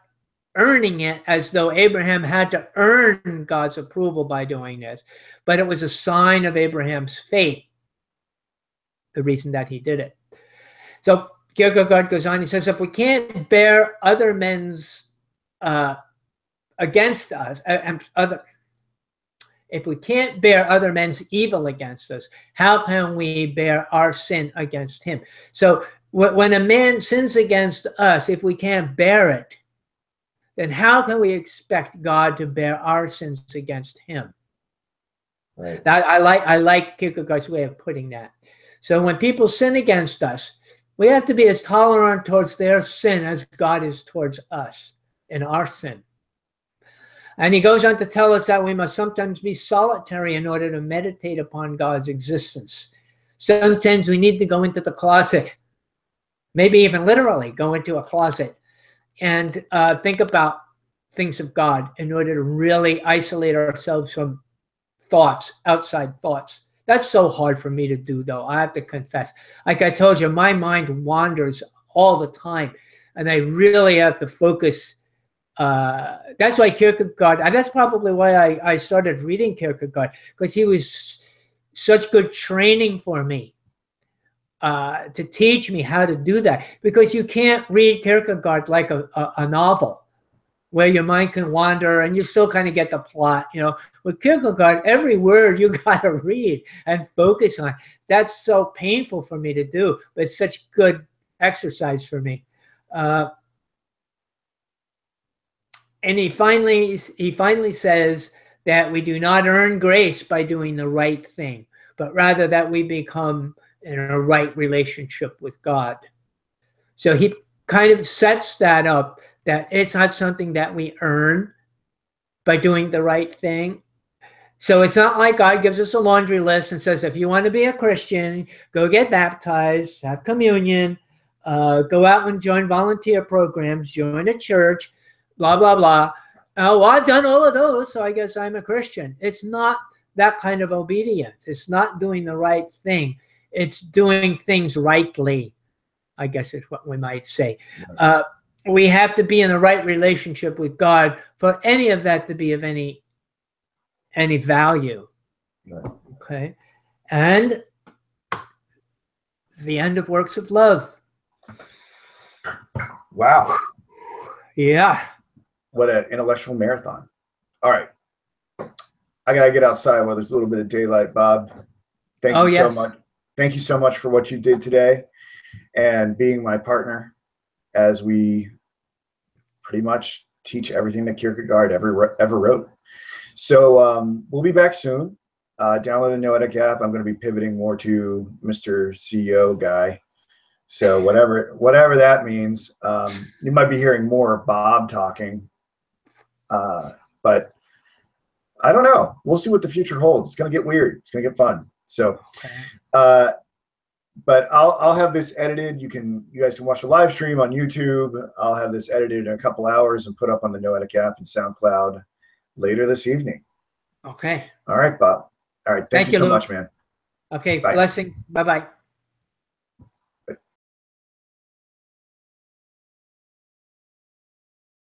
earning it as though Abraham had to earn God's approval by doing this, but it was a sign of Abraham's faith, the reason that he did it. So Kierkegaard goes on, he says, if we can't bear other men's against us, if we can't bear other men's evil against us, how can we bear our sin against him? So when a man sins against us, if we can't bear it, then how can we expect God to bear our sins against him? Right. I like Kierkegaard's way of putting that. So when people sin against us, we have to be as tolerant towards their sin as God is towards us in our sin. And he goes on to tell us that we must sometimes be solitary in order to meditate upon God's existence. Sometimes we need to go into the closet, maybe even literally go into a closet and think about things of God in order to really isolate ourselves from thoughts, outside thoughts. That's so hard for me to do, though, I have to confess. Like I told you, my mind wanders all the time, and I really have to focus. That's why Kierkegaard, and that's probably why I started reading Kierkegaard, because he was such good training for me to teach me how to do that. Because you can't read Kierkegaard like a novel where your mind can wander and you still kind of get the plot. With Kierkegaard, every word you got to read and focus on. That's so painful for me to do, but it's such good exercise for me. And he finally says that we do not earn grace by doing the right thing, but rather that we become in a right relationship with God. So he kind of sets that up, that it's not something that we earn by doing the right thing. So it's not like God gives us a laundry list and says, if you want to be a Christian, go get baptized, have communion, go out and join volunteer programs, join a church, blah, blah, blah. Well, I've done all of those, so I guess I'm a Christian. It's not that kind of obedience. It's not doing the right thing. It's doing things rightly, I guess is what we might say. We have to be in the right relationship with God for any of that to be of any value. Right. Okay. And the end of works of love. Wow. Yeah. What an intellectual marathon. All right. I got to get outside while there's a little bit of daylight, Bob. Thank you so much. Thank you so much for what you did today and being my partner as we pretty much teach everything that Kierkegaard ever wrote. So we'll be back soon. Download the Noetic app. I'm going to be pivoting more to Mr. CEO guy. So whatever that means, you might be hearing more of Bob talking. But I don't know. We'll see what the future holds. It's going to get weird. It's going to get fun. So, but I'll have this edited. You guys can watch the live stream on YouTube. I'll have this edited in a couple hours and put up on the Noetic app and SoundCloud later this evening. Okay. All right, Bob. All right. Thank you so much, man. Okay. Bye. Blessing. Bye-bye.